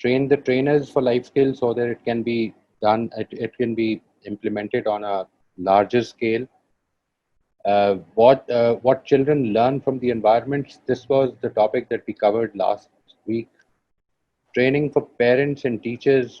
Train the trainers for life skills so that it can be done, it can be implemented on a larger scale. What children learn from the environment, this was the topic that we covered last week. Training for parents and teachers,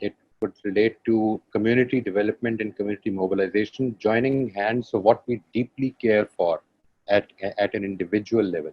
it would relate to community development and community mobilization, joining hands of what we deeply care for at an individual level.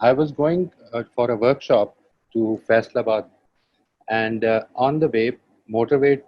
I was going for a workshop to Faisalabad, and on the way motorway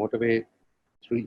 motorway 3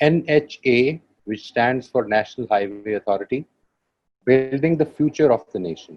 NHA, which stands for National Highway Authority, building the future of the nation.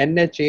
NHA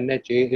NHA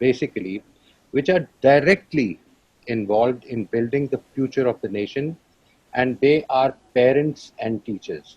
basically which are directly involved in building the future of the nation, and they are parents and teachers.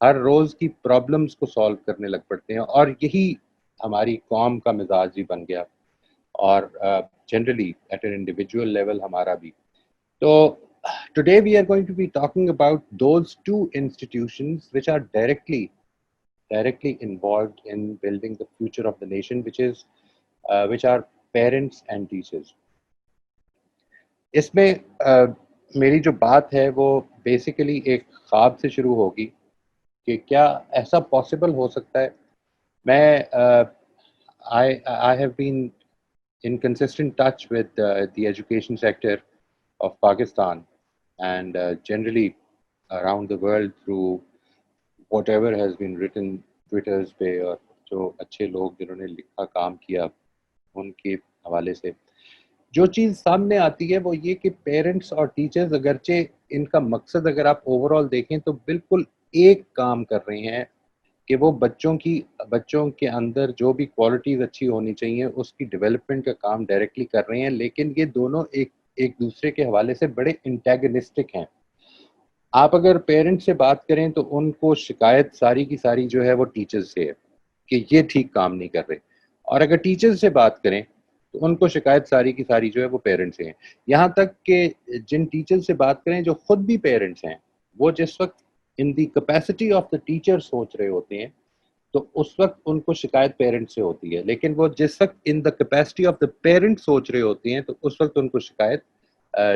ہر روز کی problems کو solve کرنے لگ پڑتے ہیں, اور یہی ہماری قوم کا مزاج بھی بن گیا, اور generally at an individual level ہمارا بھی. تو today we are going to be talking about those two institutions which are directly involved in building the future of the nation, which are parents and teachers. اس میں میری جو بات ہے وہ basically ایک خواب سے شروع ہوگی کہ کیا ایسا پاسبل ہو سکتا ہے. میں I have been in consistent touch with the education sector of Pakistan and generally around the world through whatever has been written Twitters پہ, اور جو اچھے لوگ جنہوں نے لکھا کام کیا ان کے حوالے سے جو چیز سامنے آتی ہے وہ یہ کہ پیرنٹس اور ٹیچرز اگرچہ ان کا مقصد اگر آپ اوور آل دیکھیں تو بالکل ایک کام کر رہے ہیں کہ وہ بچوں کے اندر جو بھی کوالٹیز اچھی ہونی چاہیے اس کی ڈیولپمنٹ کا کام ڈائریکٹلی کر رہے ہیں, لیکن یہ دونوں ایک دوسرے کے حوالے سے بڑے انٹیگنسٹک ہیں. آپ اگر پیرنٹ سے بات کریں تو ان کو شکایت ساری کی ساری جو ہے وہ ٹیچرز سے ہے کہ یہ ٹھیک کام نہیں کر رہے, اور اگر ٹیچرز سے بات کریں تو ان کو شکایت ساری کی ساری جو ہے وہ پیرنٹس سے ہیں. یہاں تک کہ جن ٹیچر سے بات کریں جو خود بھی پیرنٹس ہیں, وہ جس وقت in the capacity of the teacher سوچ رہے ہوتے ہیں تو اس وقت ان کو شکایت پیرنٹ سے ہوتی ہے, لیکن وہ جس وقت in the capacity of the parent سوچ رہے ہوتے ہیں تو اس وقت ان کو شکایت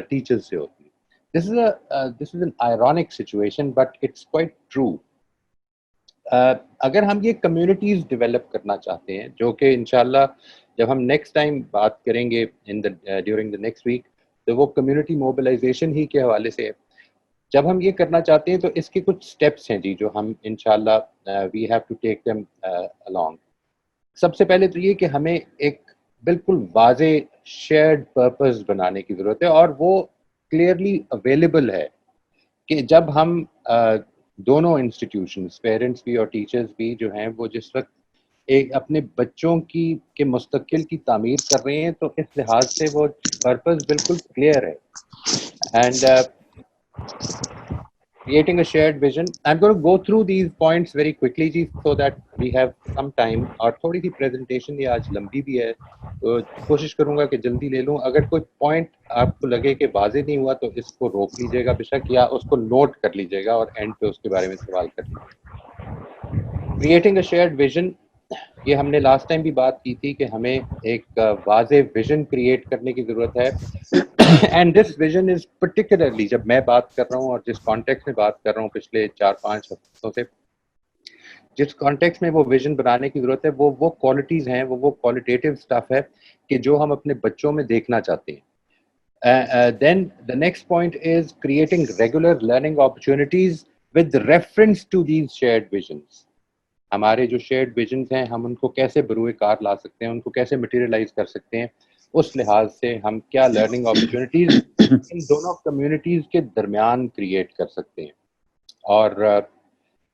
ٹیچر سے ہوتی ہے. This is an ironic situation, but it's quite true. اگر ہم یہ کمیونٹیز ڈیولپ کرنا چاہتے ہیں, جو کہ انشاءاللہ جب ہم نیکسٹ ٹائم بات کریں گے ڈیورنگ دا نیکسٹ ویک, تو وہ کمیونٹی موبلائزیشن ہی کے حوالے سے ہے. جب ہم یہ کرنا چاہتے ہیں تو اس کے کچھ سٹیپس ہیں جی جو ہم انشاءاللہ we have to take them along. سب سے پہلے تو یہ کہ ہمیں ایک بالکل واضح شیئرڈ پرپز بنانے کی ضرورت ہے, اور وہ کلیئرلی اویلیبل ہے کہ جب ہم دونوں انسٹیٹیوشنز پیرنٹس بھی اور ٹیچرز بھی جو ہیں وہ جس وقت ایک اپنے بچوں کے مستقبل کی تعمیر کر رہے ہیں تو اس لحاظ سے وہ پرپز بالکل کلیئر ہے. And creating a shared vision. I'm going to go through these points very quickly ji, so that we have some time. اور تھوڑی سی پریزنٹیشن یہ آج لمبی بھی ہے تو کوشش کروں گا کہ جلدی لے لوں. اگر کوئی پوائنٹ آپ کو لگے کہ واضح نہیں ہوا تو اس کو روک لیجیے گا بے شک, یا اس کو نوٹ کر لیجیے گا اور اینڈ پہ اس کے بارے میں سوال کر لیجیے. کریٹنگ اے شیئرڈ ویژن, یہ ہم نے لاسٹ ٹائم بھی بات کی تھی کہ ہمیں ایک واضح ویژن کریٹ کرنے کی ضرورت ہے. And this vision is particularly, جب میں بات کر رہا ہوں اور جس کانٹیکس میں بات کر رہا ہوں پچھلے 4-5 ہفتوں سے, جس کانٹیکس میں وہ ویژن بنانے کی ضرورت ہے وہ کوالٹیز ہیں, وہ کوالٹیٹیو اسٹف ہے کہ جو ہم اپنے بچوں میں دیکھنا چاہتے ہیں. Then the next point is creating regular learning opportunities with reference to these shared visions. ہمارے جو شیئرڈ ویژنز ہیں ہم ان کو کیسے بروئے کار لا سکتے ہیں, ان کو کیسے مٹیریلائز کر سکتے ہیں, اس لحاظ سے ہم کیا لرننگ اپرچونیٹیز ان دونوں کمیونٹیز کے درمیان کریٹ کر سکتے ہیں. اور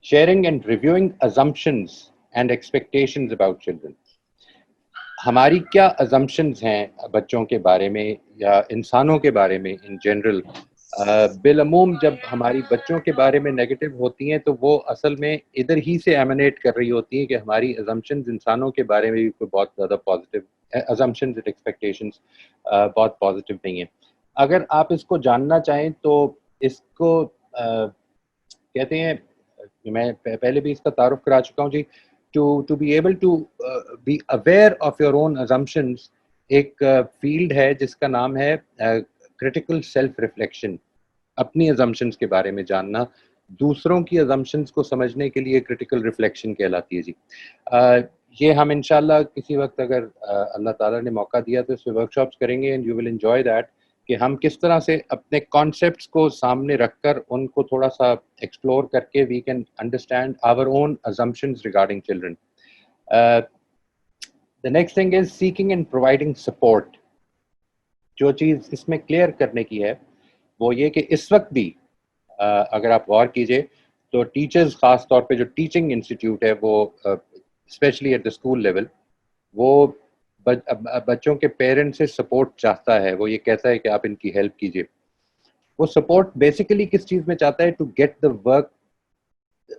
sharing and reviewing assumptions and expectations about children. ہماری کیا ازمپشنز ہیں بچوں کے بارے میں یا انسانوں کے بارے میں ان جنرل. بالعموم جب ہماری بچوں کے بارے میں نیگیٹو ہوتی ہیں تو وہ اصل میں ادھر ہی سے ایمنیٹ کر رہی ہوتی ہیں کہ ہماری ازمپشنز انسانوں کے بارے میں بھی کوئی بہت زیادہ پازیٹیو assumptions and expectations بہت پازیٹیو نہیں ہیں. اگر آپ اس کو جاننا چاہیں تو اس کو کہتے ہیں, میں پہلے بھی اس کا تعارف کرا چکا ہوں جی, to be able to be aware of your own assumptions, ایک فیلڈ ہے جس کا نام ہے critical self reflection. اپنی assumptions کے بارے میں جاننا دوسروں کی assumptions کو سمجھنے کے لیے critical reflection کہلاتی ہے جی. یہ ہم انشاءاللہ کسی وقت اگر اللہ تعالیٰ نے موقع دیا تو اس پہ ورک شاپس کریں گے, and you will enjoy that کہ ہم کس طرح سے اپنے کانسیپٹس کو سامنے رکھ کر ان کو تھوڑا سا ایکسپلور کر کے we can understand our own assumptions regarding children. The next thing is seeking and providing support. جو چیز اس میں کلیئر کرنے کی ہے وہ یہ کہ اس وقت بھی اگر آپ غور کیجئے تو ٹیچرز, خاص طور پہ جو ٹیچنگ انسٹیٹیوٹ ہے وہ especially at the school level, وہ بچوں کے پیرنٹس سے سپورٹ چاہتا ہے. وہ یہ کہتا ہے کہ آپ ان کی ہیلپ کیجیے. وہ سپورٹ بیسیکلی کس چیز میں چاہتا ہے, to get the work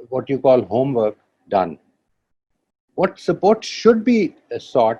what you call homework done. What support should be sought,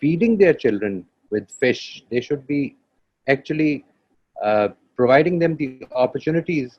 feeding their children with fish. They should be actually providing them the opportunities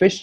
fish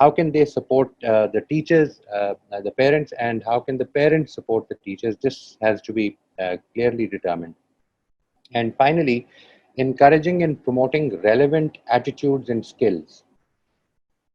How can they support the teachers, the parents, and how can the parents support the teachers? This has to be clearly determined. And finally, encouraging and promoting relevant attitudes and skills.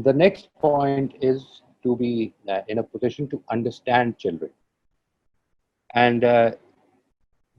the next point is to be in a position to understand children. And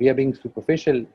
we are being superficial,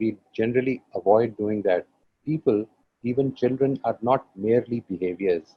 we generally avoid doing that. People, even children, are not merely behaviors.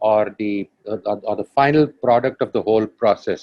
or the final product of the whole process.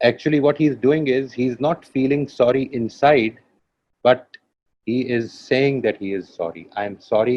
Actually what he is doing is he is not feeling sorry inside, but he is saying that he is sorry. I am sorry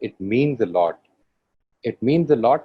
it means a lot. It means a lot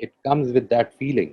it comes with that feeling.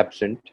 absent,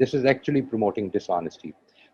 this is actually promoting dishonesty.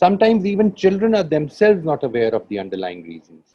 Sometimes even children are themselves not aware of the underlying reasons.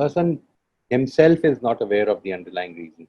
person himself is not aware of the underlying reasons.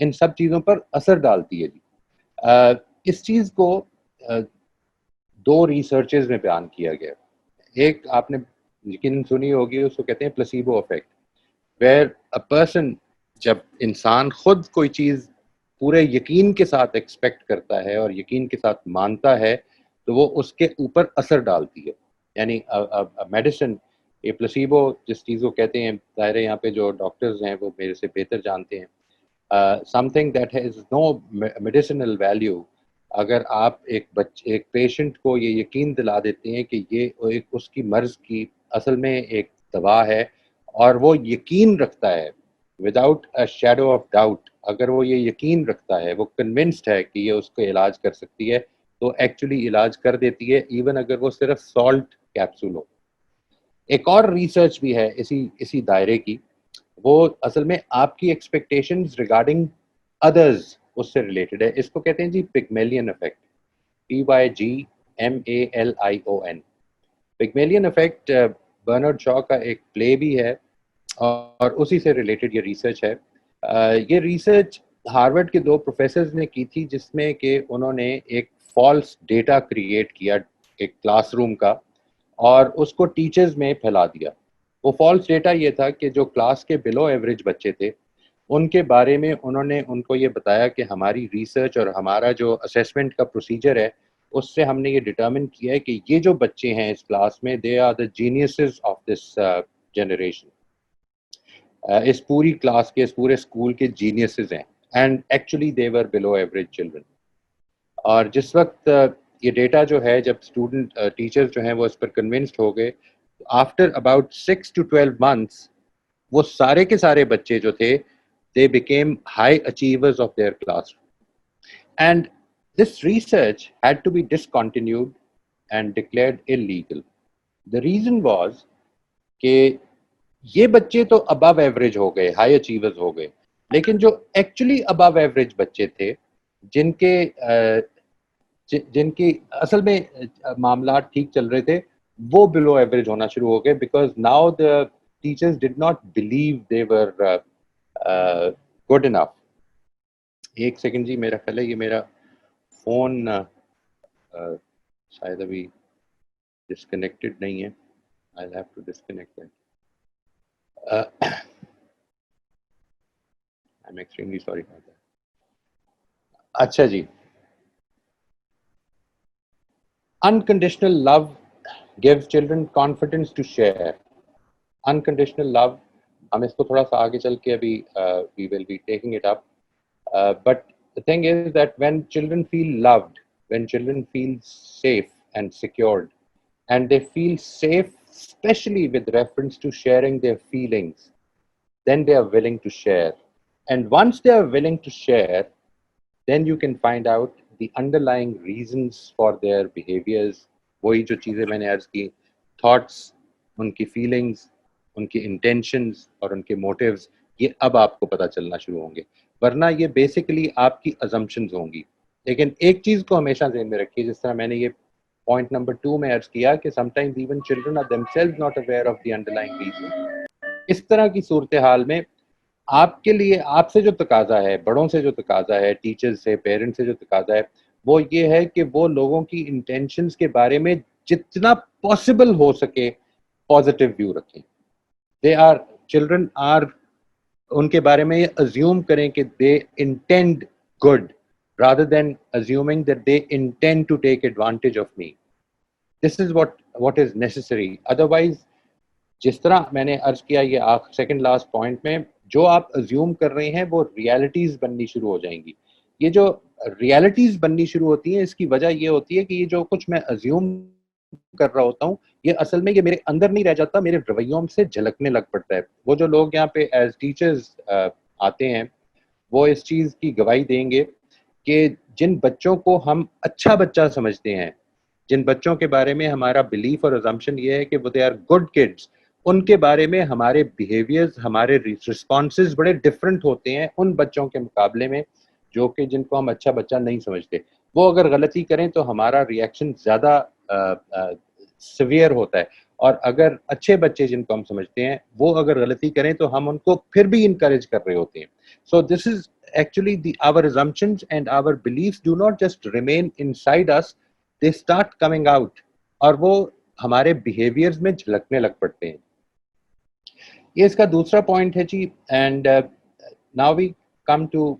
ان سب چیزوں پر اثر ڈالتی ہے جی. اس چیز کو دو researches میں بیان کیا گیا. ایک آپ نے یقیناً سنی ہوگی, اس کو کہتے ہیں پلاسیبو افیکٹ, ویئر اے پرسن, جب انسان خود کوئی چیز پورے یقین کے ساتھ ایکسپیکٹ کرتا ہے اور یقین کے ساتھ مانتا ہے تو وہ اس کے اوپر اثر ڈالتی ہے. یعنی میڈیسن, یہ پلاسیبو جس چیز کو کہتے ہیں, ظاہر ہے یہاں پہ جو ڈاکٹرز ہیں وہ میرے سے بہتر جانتے ہیں, some thing that has no medicinal value. اگر آپ ایک پیشنٹ کو یہ یقین دلا دیتے ہیں کہ یہ ایک اس کی مرض کی اصل میں ایک دوا ہے, اور وہ یقین رکھتا ہے without a shadow of doubt, اگر وہ یہ یقین رکھتا ہے, وہ کنونسڈ ہے کہ یہ اس کو علاج کر سکتی ہے, تو ایکچولی علاج کر دیتی ہے, ایون اگر وہ صرف سالٹ کیپسول ہو. ایک اور ریسرچ بھی ہے اسی دائرے کی, وہ اصل میں آپ کی ایکسپیکٹیشنز ریگارڈنگ ادرز اس سے ریلیٹڈ ہے. اس کو کہتے ہیں جی پگمیلین افیکٹ, PYGMALION. پگمیلین افیکٹ برنارڈ شاء کا ایک پلے بھی ہے, اور اسی سے ریلیٹڈ یہ ریسرچ ہے. یہ ریسرچ ہارورڈ کے دو پروفیسرز نے کی تھی, جس میں کہ انہوں نے ایک فالس ڈیٹا کریٹ کیا ایک کلاس روم کا, اور اس کو ٹیچرز میں پھیلا دیا. وہ فالس ڈیٹا یہ تھا کہ جو کلاس کے بلو ایوریج بچے تھے ان کے بارے میں انہوں نے ان کو یہ بتایا کہ ہماری ریسرچ اور ہمارا جو اسیسمنٹ کا پروسیجر ہے اس سے ہم نے یہ ڈٹرمن کیا ہے کہ یہ جو بچے ہیں اس کلاس میں, they are the geniuses of this generation. اس پوری کلاس کے, اس پورے اسکول کے جینیسز ہیں, and actually they were below average children. اور جس وقت یہ ڈیٹا جو ہے, جب اسٹوڈنٹ ٹیچرز جو ہیں وہ اس پر کنونسڈ ہو گئے, آفٹر اباؤٹ 6 to 12 months وہ سارے کے سارے بچے جو تھے they became high achievers of their classroom. And this research had to be discontinued and declared illegal. The reason was کہ یہ بچے تو ابو ایوریج ہو گئے, ہائی اچیورز ہو گئے, لیکن جو ایکچولی ابو ایوریج بچے تھے, جن کی اصل میں معاملات ٹھیک چل رہے تھے, وہ بلو ایوریج ہونا شروع ہو گئے, because now the teachers did not believe they were good enough. ایک سیکنڈ جی, میرا خیال ہے یہ میرا فون شاید ابھی ڈسکنیکٹڈ نہیں ہے. I'll have to disconnect that. I'm extremely sorry for that. اچھا جی, unconditional love gives children confidence to share. Unconditional love, ہم اس کو تھوڑا سا آگے چل کے ابھی we will be taking it up. But the thing is that when children feel loved, when children feel safe and secured, and they feel safe especially with reference to sharing their feelings, then they are willing to share. And once they are willing to share, then you can find out the underlying reasons for their behaviors. وہی جو چیزیں میں نے عرض کی, thoughts, ان کی feelings, ان کی intentions اور ان کے motives, یہ اب آپ کو پتہ چلنا شروع ہوں گے, ورنہ یہ بیسیکلی آپ کی assumptions ہوں گی. لیکن ایک چیز کو ہمیشہ ذہن میں رکھیے, جس طرح میں نے یہ پوائنٹ نمبر 2 میں عرض کیا کہ sometimes even children are themselves not aware of the underlying reason. اس طرح کی صورتحال میں آپ کے لیے, آپ سے جو تقاضا ہے, بڑوں سے جو تقاضا ہے, ٹیچرز سے, پیرنٹس سے جو تقاضا ہے, وہ یہ ہے کہ وہ لوگوں کی انٹینشنز کے بارے میں جتنا پاسبل ہو سکے پازیٹیو ویو رکھیں. چلڈرن آر, ان کے بارے میں یہ ازیوم کریں کہ they intend good rather than assuming that they intend to take advantage of me. This is what is necessary. Otherwise, جس طرح میں نے عرض کیا یہ سیکنڈ لاسٹ پوائنٹ میں, جو آپ ازیوم کر رہے ہیں وہ ریالٹیز بننی شروع ہو جائیں گی. یہ جو ریالٹیز بننی شروع ہوتی ہیں, اس کی وجہ یہ ہوتی ہے کہ یہ جو کچھ میں ازیوم کر رہا ہوتا ہوں, یہ اصل میں یہ میرے اندر نہیں رہ جاتا, میرے رویوں سے جھلکنے لگ پڑتا ہے. وہ جو لوگ یہاں پہ ایز ٹیچرز آتے ہیں, وہ اس چیز کی گواہی دیں گے کہ جن بچوں کو ہم اچھا بچہ سمجھتے ہیں, جن بچوں کے بارے میں ہمارا بلیف اور ازمپشن یہ ہے کہ وہ دے آر گڈ کڈس, ان کے بارے میں ہمارے بیہیویئرز, ہمارے رسپانسز بڑے ڈفرینٹ ہوتے ہیں ان بچوں کے مقابلے میں جو کہ جن کو ہم اچھا بچہ نہیں سمجھتے. وہ اگر غلطی کریں تو ہمارا ریئیکشن زیادہ سیویئر ہوتا ہے, اور اگر اچھے بچے جن کو ہم سمجھتے ہیں وہ اگر غلطی کریں تو ہم ان کو پھر بھی انکریج کر رہے ہوتے ہیں. سو دس از actually our assumptions and our beliefs do not just remain inside us, they start coming out, اور وہ ہمارے بیہیویئرز میں جھلکنے لگ پڑتے ہیں. یہ اس کا دوسرا پوائنٹ ہے جی. And now we come to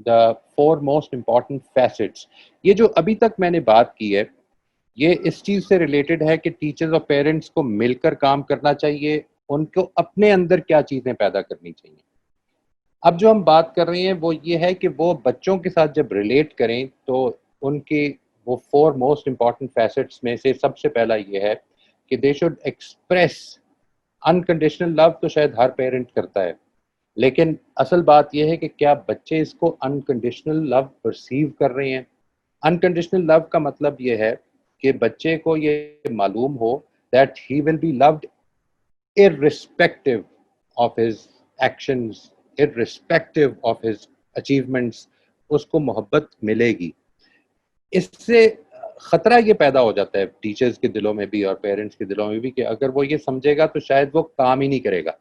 the 4 most important facets. یہ جو ابھی تک میں نے بات کی ہے یہ اس چیز سے ریلیٹڈ ہے کہ ٹیچرز اور پیرنٹس کو مل کر کام کرنا چاہیے, ان کو اپنے اندر کیا چیزیں پیدا کرنی چاہیے. اب جو ہم بات کر رہے ہیں وہ یہ ہے کہ وہ بچوں کے ساتھ جب ریلیٹ کریں تو ان کے وہ 4 موسٹ امپورٹنٹ فیسٹس میں سے سب سے پہلا یہ ہے کہ دے شوڈ ایکسپریس انکنڈیشنل لو. تو شاید ہر پیرنٹ کرتا ہے, لیکن اصل بات یہ ہے کہ کیا بچے اس کو انکنڈیشنل لو پرسیو کر رہے ہیں. انکنڈیشنل لو کا مطلب یہ ہے کہ بچے کو یہ معلوم ہو that he will be loved irrespective of his actions, irrespective of his achievements, اس کو محبت ملے گی. اس سے خطرہ یہ پیدا ہو جاتا ہے ٹیچرز کے دلوں میں بھی اور پیرنٹس کے دلوں میں بھی کہ اگر وہ یہ سمجھے گا تو شاید وہ کام ہی نہیں کرے گا.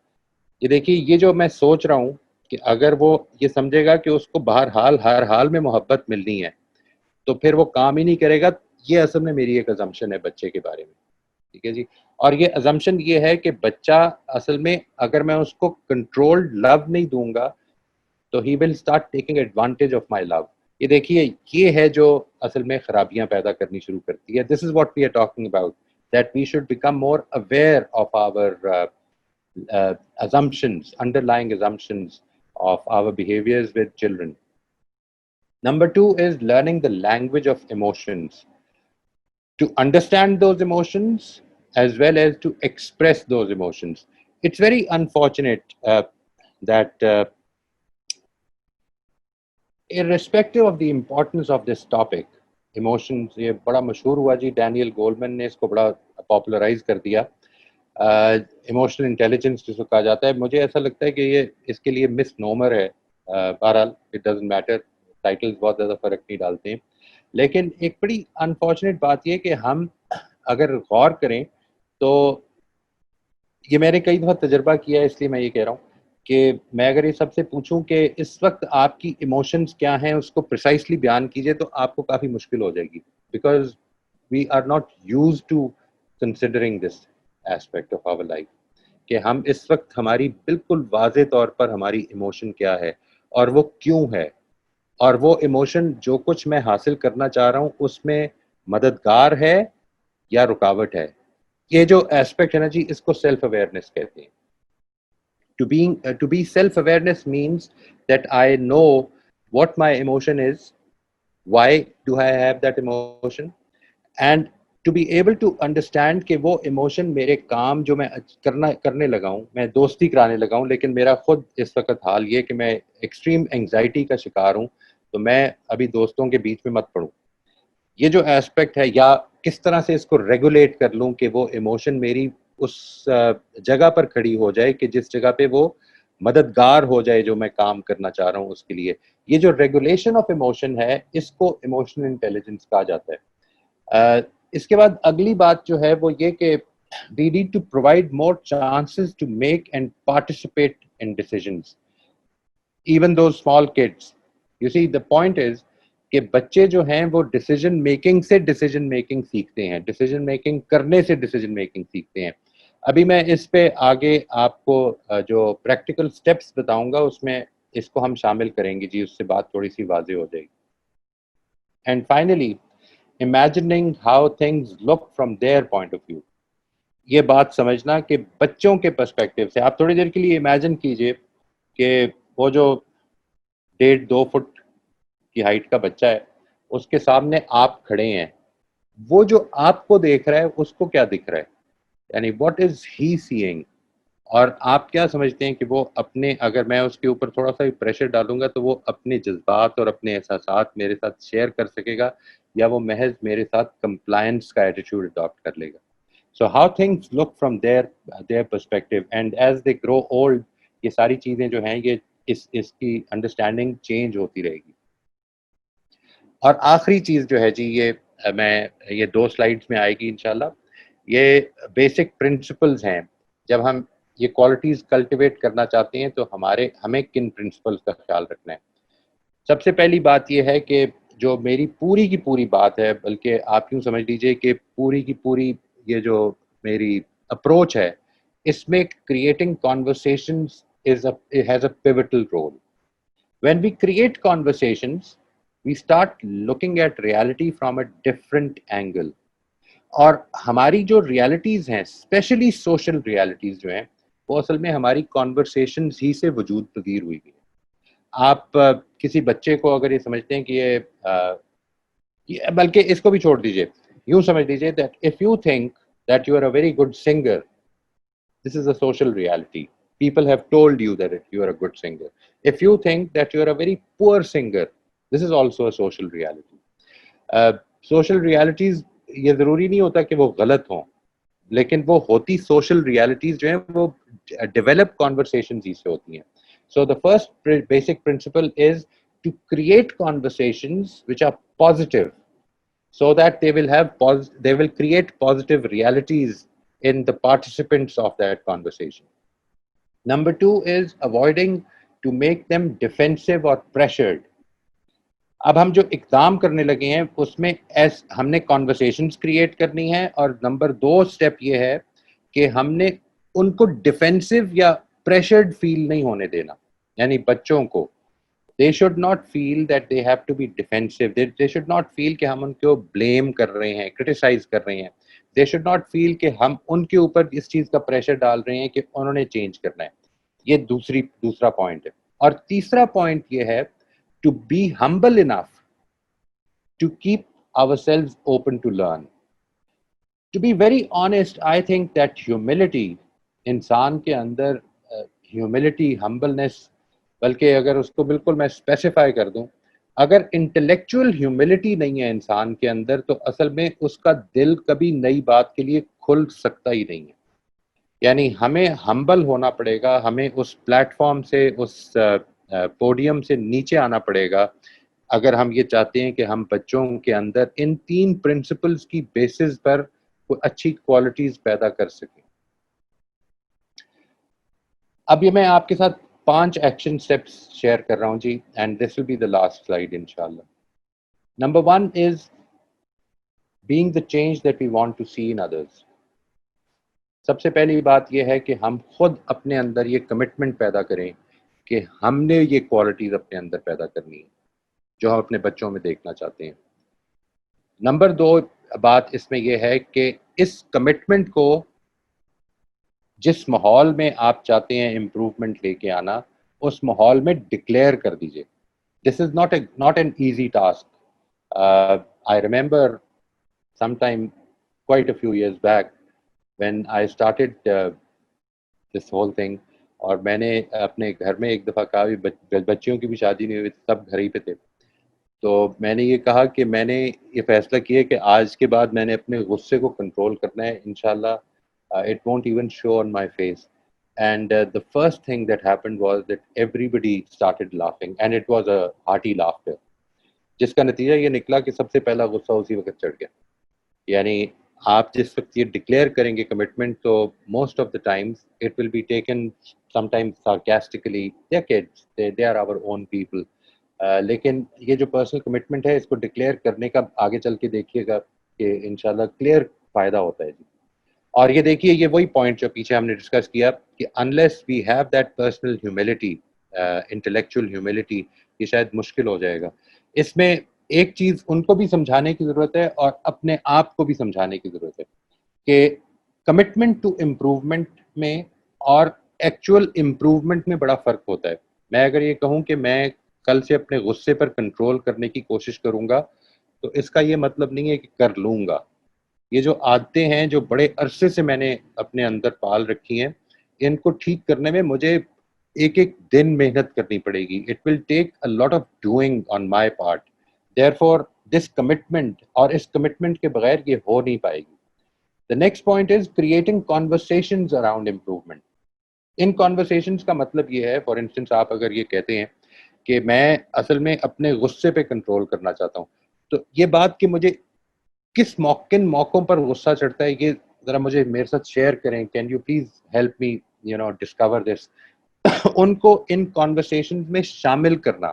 یہ دیکھیے یہ جو میں سوچ رہا ہوں کہ اگر وہ یہ سمجھے گا کہ اس کو بہرحال ہر حال میں محبت ملنی ہے تو پھر وہ کام ہی نہیں کرے گا. یہ اصل میں میری ایک assumption ہے بچے کے بارے میں. ٹھیک ہے جی. اور یہ assumption یہ ہے کہ بچہ اصل میں اگر میں اس کو کنٹرولڈ لو نہیں دوں گا تو he will start taking advantage of my love. یہ دیکھیے یہ ہے جو اصل میں خرابیاں پیدا کرنی شروع کرتی ہے. This is what we are talking about, that we should become more aware of our assumptions, underlying assumptions of our behaviors with children. Number 2 is learning the language of emotions. To understand those emotions as well as to express those emotions. It's very unfortunate that irrespective of the importance of this topic, emotions, یہ بڑا مشہور ہوا جی, Daniel گولمن نے اس کو بڑا popularise کر دیا. Emotional intelligence جس کو کہا جاتا ہے, مجھے ایسا لگتا ہے کہ یہ اس کے لیے مس نومر ہے. بہرحال اٹ ڈزنٹ میٹر, ٹائٹلز بہت زیادہ فرق نہیں ڈالتے ہیں. لیکن ایک بڑی انفارچونیٹ بات یہ کہ ہم اگر غور کریں تو یہ میں نے کئی دفعہ تجربہ کیا ہے, اس لیے میں یہ کہہ رہا ہوں کہ میں اگر یہ سب سے پوچھوں کہ اس وقت آپ کی ایموشنز کیا ہیں اس کو پریسائسلی بیان کیجئے تو آپ کو کافی مشکل ہو جائے گی, because we are not used to considering this aspect of our life کہ ہم اس وقت ہماری بالکل واضح طور پر ہماری ایموشن کیا ہے اور وہ کیوں ہے, اور وہ ایموشن جو کچھ میں حاصل کرنا چاہ رہا ہوں اس میں مددگار ہے یا رکاوٹ ہے. یہ جو ایسپیکٹ ہے نا جی, اس کو سیلف اویئرنیس کہتے ہیں. To be self-awareness means that I know what my emotion is, why do I have that emotion, and to be able to understand کہ وہ ایموشن میرے کام جو میں کرنے لگا ہوں, میں دوستی کرانے لگا ہوں, لیکن میرا خود اس وقت حال یہ کہ میں ایکسٹریم انگزائٹی کا شکار ہوں, تو میں ابھی دوستوں کے بیچ میں مت پڑوں. یہ جو ایسپیکٹ ہے, یا کس طرح سے اس کو ریگولیٹ کر لوں کہ وہ ایموشن میری اس جگہ پر کھڑی ہو جائے کہ جس جگہ پہ وہ مددگار ہو جائے جو میں کام کرنا چاہ رہا ہوں اس کے لیے. یہ جو ریگولیشن آف ایموشن ہے اس کو ایموشنل انٹیلیجنس کہا جاتا ہے. اس کے بعد اگلی بات جو ہے وہ یہ کہ we need to provide more chances to make and participate in decisions, even those small kids. You see, the point is کہ بچے جو ہیں وہ ڈیسیجن میکنگ سے ڈیسیجن میکنگ سیکھتے ہیں, ڈیسیجن میکنگ کرنے سے ڈیسیجن میکنگ سیکھتے ہیں. ابھی میں اس پہ آگے آپ کو جو پریکٹیکل سٹیپس بتاؤں گا اس میں اس کو ہم شامل کریں گے جی, اس سے بات تھوڑی سی واضح ہو جائے گی. And finally imagining how things look from their point of view. یہ بات سمجھنا کہ بچوں کے پرسپیکٹیو سے, آپ تھوڑی دیر کے لیے امیجن کیجئے کہ وہ جو 1.5-2 فٹ کی ہائٹ کا بچہ ہے, اس کے سامنے آپ کھڑے ہیں, وہ جو آپ کو دیکھ رہا ہے اس کو کیا دکھ رہا ہے, یعنی what is he seeing, اور آپ کیا سمجھتے ہیں کہ وہ اپنے, اگر میں اس کے اوپر تھوڑا سا بھی پریشر ڈالوں گا تو وہ اپنے جذبات اور اپنے احساسات میرے ساتھ شیئر کر سکے گا یا وہ محض میرے ساتھ کمپلائنس کا ایٹیٹیوڈ اڈاپٹ کر لے گا. So how things look from their perspective, and as they grow old یہ ساری چیزیں جو ہیں یہ اس کی انڈرسٹینڈنگ چینج ہوتی رہے گی. اور آخری چیز جو ہے جی, یہ 2 سلائیڈز میں آئے گی انشاءاللہ, یہ بیسک پرنسپلز ہیں. جب ہم یہ کوالٹیز کلٹیویٹ کرنا چاہتے ہیں تو ہمیں کن پرنسپلز کا خیال رکھنا ہے؟ سب سے پہلی بات یہ ہے کہ جو میری پوری کی پوری بات ہے، بلکہ آپ یوں سمجھ لیجئے کہ پوری کی پوری یہ جو میری اپروچ ہے، اس میں creating conversations has a pivotal role. When we create conversations, we start looking at reality from a different angle. اور ہماری جو ریالٹیز ہیں، اسپیشلی سوشل ریالٹیز جو ہیں، وہ اصل میں ہماری کانورسیشنز ہی سے وجود پذیر ہوئی ہے. آپ کسی بچے کو اگر یہ سمجھتے ہیں کہ بلکہ اس کو بھی چھوڑ دیجئے، یوں سمجھ لیجئے that if you think that you are a very good singer, this is a social reality. People have told you that you are a good singer. If you think that you are a very poor singer, this is also a social reality. Social realities یہ ضروری نہیں ہوتا کہ وہ غلط ہوں، لیکن وہ ہوتی سوشل ریالٹیز جو ہیں وہ ڈیولپ کانورسیشنز ہی سے ہوتی ہیں. So the first basic principle is to create conversations which are positive, so that they will create positive realities in the participants of that conversation. Number two is avoiding to make them defensive or pressured. اب ہم جو اقدام کرنے لگے ہیں اس میں ہم نے کانورسیشنز کریٹ کرنی ہے، اور نمبر دو اسٹیپ یہ ہے کہ ہم نے ان کو ڈیفینسو یا پریشرڈ فیل نہیں ہونے دینا. یعنی بچوں کو they should not feel that they have to be defensive. They should not feel کہ ہم ان کو blame کر رہے ہیں، criticize کر رہے ہیں. They should not feel کہ ہم ان کے اوپر اس چیز کا پریشر ڈال رہے ہیں کہ انہوں نے چینج کرنا ہے. یہ دوسرا پوائنٹ ہے. اور تیسرا پوائنٹ یہ ہے to be humble enough to keep ourselves open to learn. To be very honest, I think that humility, انسان کے اندر humility, humbleness، بلکہ اگر اس کو بالکل میں اسپیسیفائی کر دوں، اگر انٹلیکچوئل ہیوملٹی نہیں ہے انسان کے اندر تو اصل میں اس کا دل کبھی نئی بات کے لیے کھل سکتا ہی نہیں ہے. یعنی ہمیں ہمبل ہونا پڑے گا، ہمیں اس پلیٹ فارم سے، اس پوڈیم سے نیچے آنا پڑے گا اگر ہم یہ چاہتے ہیں کہ ہم بچوں کے اندر ان 3 پرنسپلز کی بیسز پر کوئی اچھی کوالٹیز پیدا کر سکیں. اب یہ میں آپ کے ساتھ 5 ایکشن اسٹیپس شیئر کر رہا ہوں جی، and this will be the last slide انشاءاللہ. Number 1 is being the change that we want to see in others. سب سے پہلی بات یہ ہے کہ ہم خود اپنے اندر یہ کمٹمنٹ پیدا کریں کہ ہم نے یہ کوالٹیز اپنے اندر پیدا کرنی ہے جو ہم اپنے بچوں میں دیکھنا چاہتے ہیں. نمبر 2 بات اس میں یہ ہے کہ اس کمٹمنٹ کو جس ماحول میں آپ چاہتے ہیں امپروومنٹ لے کے آنا، اس ماحول میں ڈکلیئر کر دیجئے. دس از not an easy task. I remember sometime quite a few years back when I started this whole thing، اور میں نے اپنے گھر میں ایک دفعہ کہا، بچیوں کی بھی شادی نہیں ہوئی، سب گھر ہی پہ تھے، تو میں نے یہ کہا کہ میں نے یہ فیصلہ کیا کہ آج کے بعد میں نے اپنے غصے کو کنٹرول کرنا ہے انشاءاللہ. It won't even show on my face. And the first thing that happened was that everybody started laughing, and it was a hearty laughter. جس کا نتیجہ یہ نکلا کہ سب سے پہلا غصہ اسی وقت چڑھ گیا. یعنی آپ جس وقت یہ ڈکلیئر کریں گے کمٹمنٹ، تو most of the times it will be taken sometimes sarcastically. They're kids, they are our own people. لیکن یہ جو پرسنل کمٹمنٹ ہے اس کو ڈکلیئر کرنے کا آگے چل کے دیکھیے گا کہ انشاءاللہ کلیئر فائدہ ہوتا ہے جی. اور یہ دیکھیے، یہ وہی پوائنٹ جو پیچھے ہم نے ڈسکس کیا کہ unless we have that personal humility, intellectual humility, یہ شاید مشکل ہو جائے گا. اس میں ایک چیز ان کو بھی سمجھانے کی ضرورت ہے اور اپنے آپ کو بھی سمجھانے کی ضرورت ہے کہ کمٹمنٹ ٹو امپروومنٹ میں اور ایکچوئل امپروومنٹ میں بڑا فرق ہوتا ہے. میں اگر یہ کہوں کہ میں کل سے اپنے غصے پر کنٹرول کرنے کی کوشش کروں گا، تو اس کا یہ مطلب نہیں ہے کہ کر لوں گا. یہ جو عادتیں ہیں جو بڑے عرصے سے میں نے اپنے اندر پال رکھی ہیں، ان کو ٹھیک کرنے میں مجھے ایک ایک دن محنت کرنی پڑے گی. It will take a lot of doing on my part. Therefore this commitment, اور اس کمٹمنٹ کے بغیر یہ ہو نہیں پائے گی. The next point is creating conversations around improvement. In conversations کا مطلب یہ ہے، فار انسٹنس آپ اگر یہ کہتے ہیں کہ میں اصل میں اپنے غصے پہ کنٹرول کرنا چاہتا ہوں، تو یہ بات کہ مجھے کن موقعوں پر غصہ چڑھتا ہے، یہ ذرا مجھے میرے ساتھ شیئر کریں, can you please help me discover this. ان کو ان کانورسیشن میں شامل کرنا.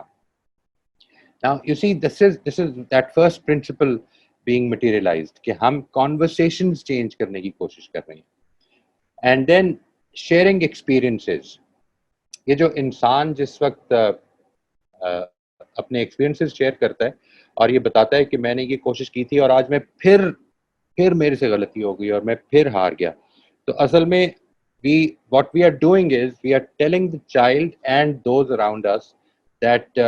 Now you see, this is that first principle being materialized کہ ہم conversations change کرنے کی کوشش کر رہے ہیں. And then sharing experiences. یہ جو انسان جس وقت اپنے ایکسپیرینسز شیئر کرتا ہے اور یہ بتاتا ہے کہ میں نے یہ کوشش کی تھی اور آج میں پھر میرے سے غلطی ہو گئی اور میں پھر ہار گیا, تو اصل میں what we are doing is we are telling the child and those around us that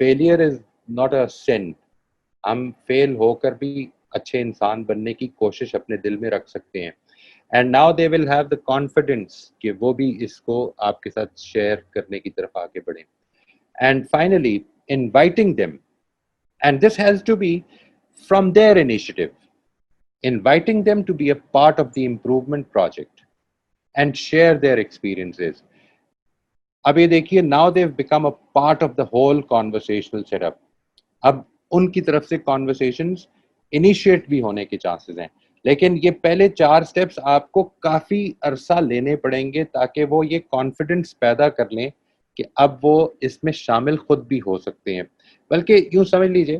failure is not a sin. ہم فیل ہو کر بھی اچھے انسان بننے کی کوشش اپنے دل میں رکھ سکتے ہیں. And now they will have the confidence کہ وہ بھی اس کو آپ کے ساتھ شیئر کرنے کی طرف آگے بڑھیں. And finally inviting them, and this has to be from their initiative, inviting them to be a part of the improvement project and share their experiences. اب یہ دیکھیے, now they become a part of the whole conversational setup. اب ان کی طرف سے conversations initiate بھی ہونے کے چانسز ہیں, لیکن یہ پہلے 4 سٹیپس آپ کو کافی عرصہ لینے پڑیں گے تاکہ وہ یہ کانفیڈنس پیدا کر لیں کہ اب وہ اس میں شامل خود بھی ہو سکتے ہیں. بلکہ یوں سمجھ لیجئے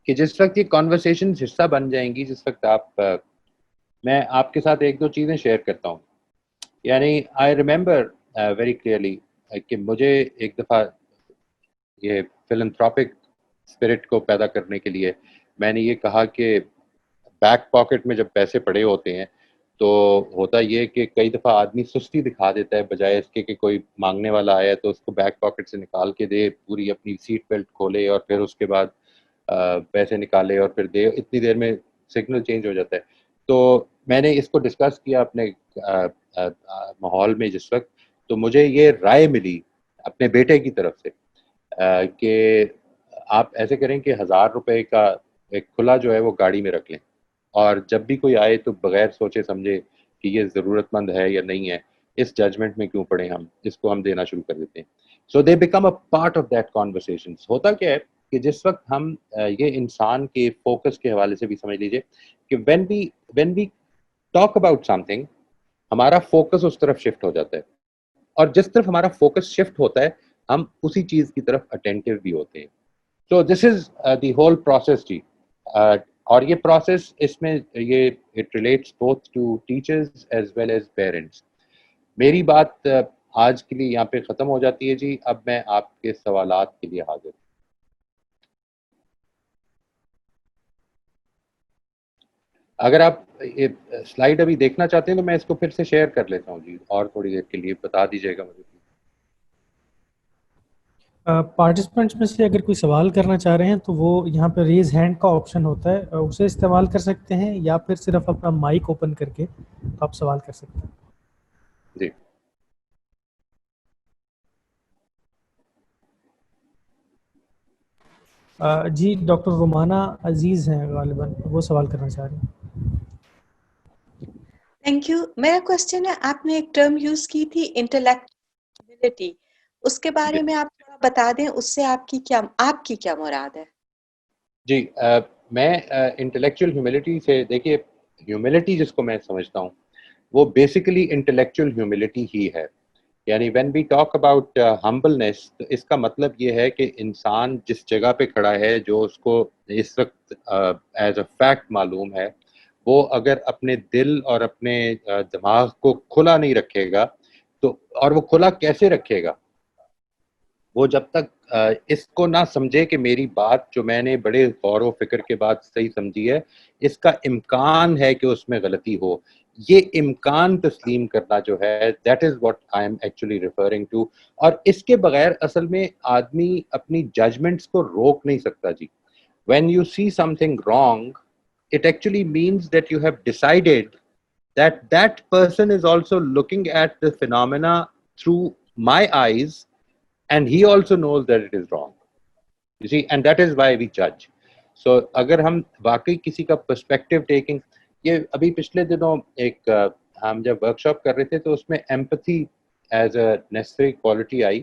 کہ جس وقت یہ کانورسیشنز حصہ بن جائیں گی, جس وقت میں آپ کے ساتھ 1-2 چیزیں شیئر کرتا ہوں. یعنی آئی ریمبر ویری کلیئرلی کہ مجھے ایک دفعہ یہ فلنتھراپک اسپرٹ کو پیدا کرنے کے لیے میں نے یہ کہا کہ بیک پاکٹ میں جب پیسے پڑے ہوتے ہیں تو ہوتا یہ کہ کئی دفعہ آدمی سستی دکھا دیتا ہے, بجائے اس کے کہ کوئی مانگنے والا آیا تو اس کو بیک پاکٹ سے نکال کے دے, پوری اپنی سیٹ بیلٹ کھولے اور پھر اس کے بعد پیسے نکالے اور پھر دے. اتنی دیر میں سگنل چینج ہو جاتا ہے. تو میں نے اس کو ڈسکس کیا اپنے ماحول میں جس وقت, تو مجھے یہ رائے ملی اپنے بیٹے کی طرف سے کہ آپ ایسے کریں کہ 1000 روپے کا ایک کھلا جو ہے وہ گاڑی میں رکھ لیں, اور جب بھی کوئی آئے تو بغیر سوچے سمجھے کہ یہ ضرورت مند ہے یا نہیں ہے, اس ججمنٹ میں کیوں پڑے ہم, اس کو ہم دینا شروع کر دیتے ہیں. So they become a part of that conversation. ہوتا کیا ہے کہ جس وقت ہم یہ انسان کے فوکس کے حوالے سے بھی سمجھ لیجئے کہ when we talk about something, ہمارا فوکس اس طرف شفٹ ہو جاتا ہے, اور جس طرف ہمارا فوکس شفٹ ہوتا ہے ہم اسی چیز کی طرف اٹینٹیو بھی ہوتے ہیں. So this is the whole process جی. اور یہ پروسیس اس میں یہ it relates both to teachers as well as parents. میری بات آج کے لیے یہاں پہ ختم ہو جاتی ہے جی. اب میں آپ کے سوالات کے لیے حاضر ہوں. اگر آپ سلائیڈ ابھی دیکھنا چاہتے ہیں تو میں اس کو پھر سے شیئر کر لیتا ہوں جی, اور تھوڑی دیر کے لیے بتا دیجیے گا مجھے. پارٹیسپینٹس میں سے اگر کوئی سوال کرنا چاہ رہے ہیں تو وہ یہاں پہ ریز ہینڈ کا آپشن ہوتا ہے, اسے استعمال کر سکتے ہیں, یا پھر صرف اپنا مائک اوپن کر کے آپ سوال کر سکتے ہیں. جی جی ڈاکٹر رومانہ عزیز ہیں غالباً, وہ سوال کرنا چاہ رہے ہیں. Thank you. میرا کوشچن ہے, آپ نے ایک ٹرم یوز کی تھی انٹلیکچوئلٹی, اس کے بارے میں آپ تھوڑا بتا دیں, اس سے آپ کی کیا مراد ہے؟ جی میں انٹلیکچوئل ہیوملٹی سے, دیکھیے ہیوملٹی جس کو میں سمجھتا ہوں وہ بیسیکلی انٹلیکچوئل ہیوملٹی ہی ہے. یعنی وین وی ٹاک اباؤٹ ہمبلنیس, تو اس کا مطلب یہ ہے کہ انسان جس جگہ پہ کھڑا ہے, جو اس کو اس وقت ایز اے فیکٹ معلوم ہے, وہ اگر اپنے دل اور اپنے دماغ کو کھلا نہیں رکھے گا تو, اور وہ کھلا کیسے رکھے گا, وہ جب تک اس کو نہ سمجھے کہ میری بات جو میں نے بڑے غور و فکر کے بعد صحیح سمجھی ہے, اس کا امکان ہے کہ اس میں غلطی ہو, یہ امکان تسلیم کرنا جو ہے, that is what I am actually referring to. اور اس کے بغیر اصل میں آدمی اپنی ججمنٹس کو روک نہیں سکتا جی. When you see something wrong, it actually means that you have decided that that person is also looking at the phenomena through my eyes, and he also knows that it is wrong, you see, and that is why we judge. So agar hum واقعی کسی کا perspective taking, یہ ابھی پچھلے دنوں ایک ہم جب ورک شاپ کر رہے تھے تو اس میں empathy as a necessary quality I.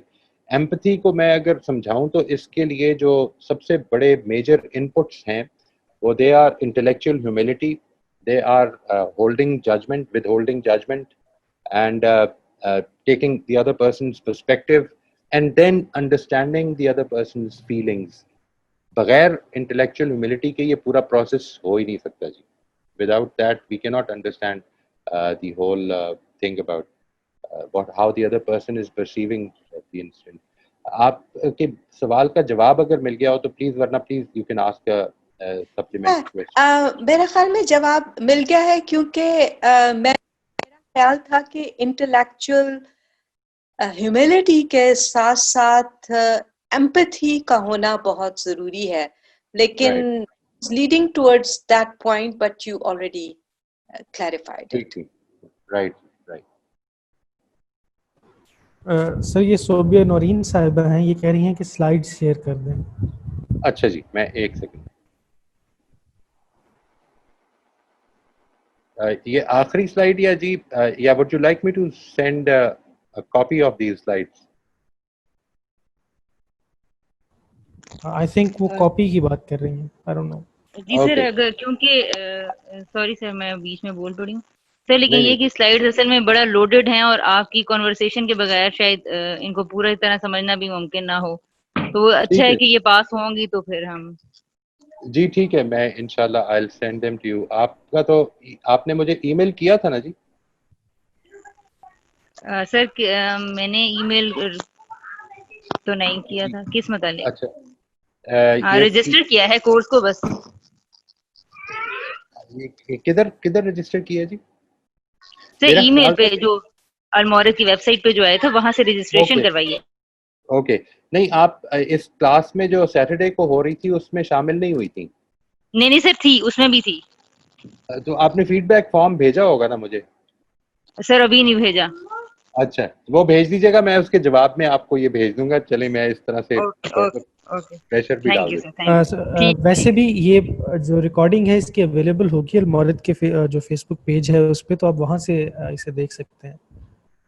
empathy کو میں اگر سمجھاؤں تو اس کے لیے جو سب سے بڑے میجر inputs ہیں وہ they are intellectual humility, they are withholding judgment, and taking the other person's perspective, and then understanding the other person's feelings. بغیر intellectual humility کے یہ پورا process ہو ہی نہیں سکتا جی. Without that we cannot understand the whole thing about how the other person is perceiving the incident. آپ کے سوال کا جواب اگر مل گیا ہو تو پلیز، ورنہ please you can ask supplement question. میرے خیال میں جواب مل گیا ہے، کیونکہ میرا خیال تھا کہ انٹلیکچوئل ہیوملٹی کے ساتھ ساتھ ایمپتھی کا ہونا بہت ضروری ہے، لیکن leading towards that point but you already clarified. Right. Sir یہ صوبیہ نورین صاحبہ ہیں، یہ کہہ رہی ہیں کہ سلائیڈ شیئر کر دیں. اچھا جی، میں ایک سیکنڈ. یہ آخری سلائیڈ یا جی، یا would you like me to send copy of these slides? I think وہ کاپی کی بات کر رہی ہیں. آئی ڈونٹ نو. جی سر، اگر کیونکہ سوری سر میں بیچ میں بول پڑی ہوں سر، لیکن یہ کہ سلائیڈز اصل میں بڑا لوڈڈ ہیں اور آپ کی کنورسیشن کے بغیر شاید ان کو پورا طرح سمجھنا بھی ممکن نہ ہو، تو وہ اچھا ہے کہ یہ پاس ہوں گی تو پھر ہم. جی ٹھیک ہے، میں انشاءاللہ I'll send them to you. آپ کا تو آپ نے مجھے ای میل کیا تھا نا جی؟ سر میں نے ای میل تو نہیں کیا تھا. کس متعلق؟ اچھا، رجسٹر کیا ہے کورس کو بس. کدھر رجسٹر کیا جی؟ سر ای میل پہ جو المورد کی ویب سائٹ پہ جو آیا تھا وہاں سے رجسٹریشن کروائیے. اوکے. نہیں، آپ اس کلاس میں جو سیٹرڈے کو ہو رہی تھی اس میں شامل نہیں ہوئی تھی؟ نہیں سر تھی، اس میں بھی تھی. تو آپ نے فیڈ بیک فارم بھیجا ہوگا نا مجھے؟ سر ابھی نہیں بھیجا. اچھا، وہ بھیج دیجیے گا، میں اس کے جواب میں آپ کو یہ بھیج دوں گا. چلیں، میں اس طرح سے پریشر بھی ڈال دوں. ویسے بھی یہ جو ریکارڈنگ ہے اس کی اویلیبل ہوگی المورد کے جو فیس بک پیج ہے اس پہ، تو آپ وہاں سے اسے دیکھ سکتے ہیں.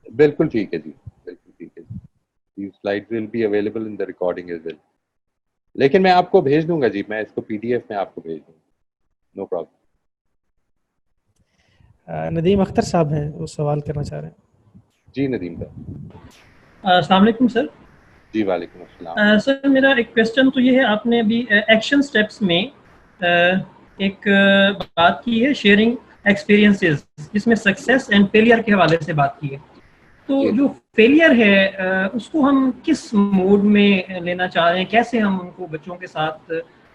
بالکل ٹھیک ہے جی، بالکل ٹھیک ہے جی. These slides will be available in the recording as well. لیکن میں آپ کو بھیج دوں گا جی، میں اس کو پی ڈی ایف میں آپ کو بھیج دوں گا. No problem. ندیم اختر صاحب ہیں، وہ سوال کرنا چاہ رہے ہیں. جی ندیم صاحب. السلام علیکم سر. جی وعلیکم السلام. سر میرا ایک کویسچن تو یہ ہے، آپ نے ابھی ایکشن سٹیپس میں ایک بات کی ہے شیئرنگ ایکسپیرینسز، جس میں سکسیس اینڈ فیلئر کے حوالے سے بات کی ہے. تو جو فیلئر ہے اس کو ہم کس موڈ میں لینا چاہ رہے ہیں، کیسے ہم ان کو بچوں کے ساتھ،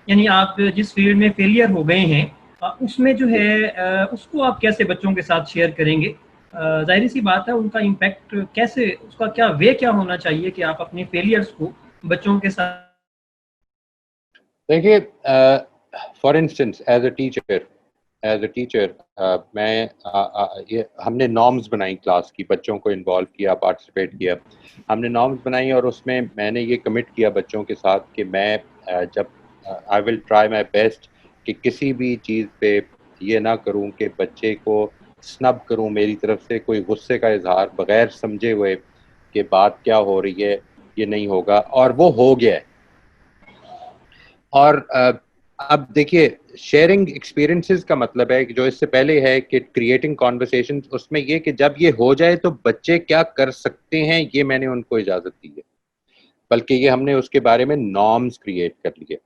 یعنی آپ جس فیلڈ میں فیلئر ہو گئے ہیں اس میں جو ہے اس کو آپ کیسے بچوں کے ساتھ شیئر کریں گے؟ ظاہری سی بات ہے ان کا امپیکٹ کیسے، اس کا کیا وے کیا ہونا چاہیے کہ آپ اپنے فیلئرز کو بچوں کے ساتھ. دیکھیے، for instance as a teacher میں ہم نے نارمز بنائی کلاس کی، بچوں کو انوالو کیا، پارٹیسپیٹ کیا. ہم نے نارمز بنائی اور اس میں میں نے یہ کمٹ کیا بچوں کے ساتھ کہ میں جب آئی ول ٹرائی مائی بیسٹ کہ کسی بھی چیز پہ یہ نہ کروں کہ بچے کو سنب کروں میری طرف سے، کوئی غصے کا اظہار بغیر سمجھے ہوئے کہ بات کیا ہو رہی ہے یہ نہیں ہوگا، اور وہ ہو گیا ہے. اور اب دیکھیے، شیئرنگ ایکسپیرینسز کا مطلب ہے کہ جو اس سے پہلے ہے کہ کریٹنگ کانورسیشنز، اس میں یہ کہ جب یہ ہو جائے تو بچے کیا کر سکتے ہیں یہ میں نے ان کو اجازت دی ہے، بلکہ یہ ہم نے اس کے بارے میں نارمز کریٹ کر لیے.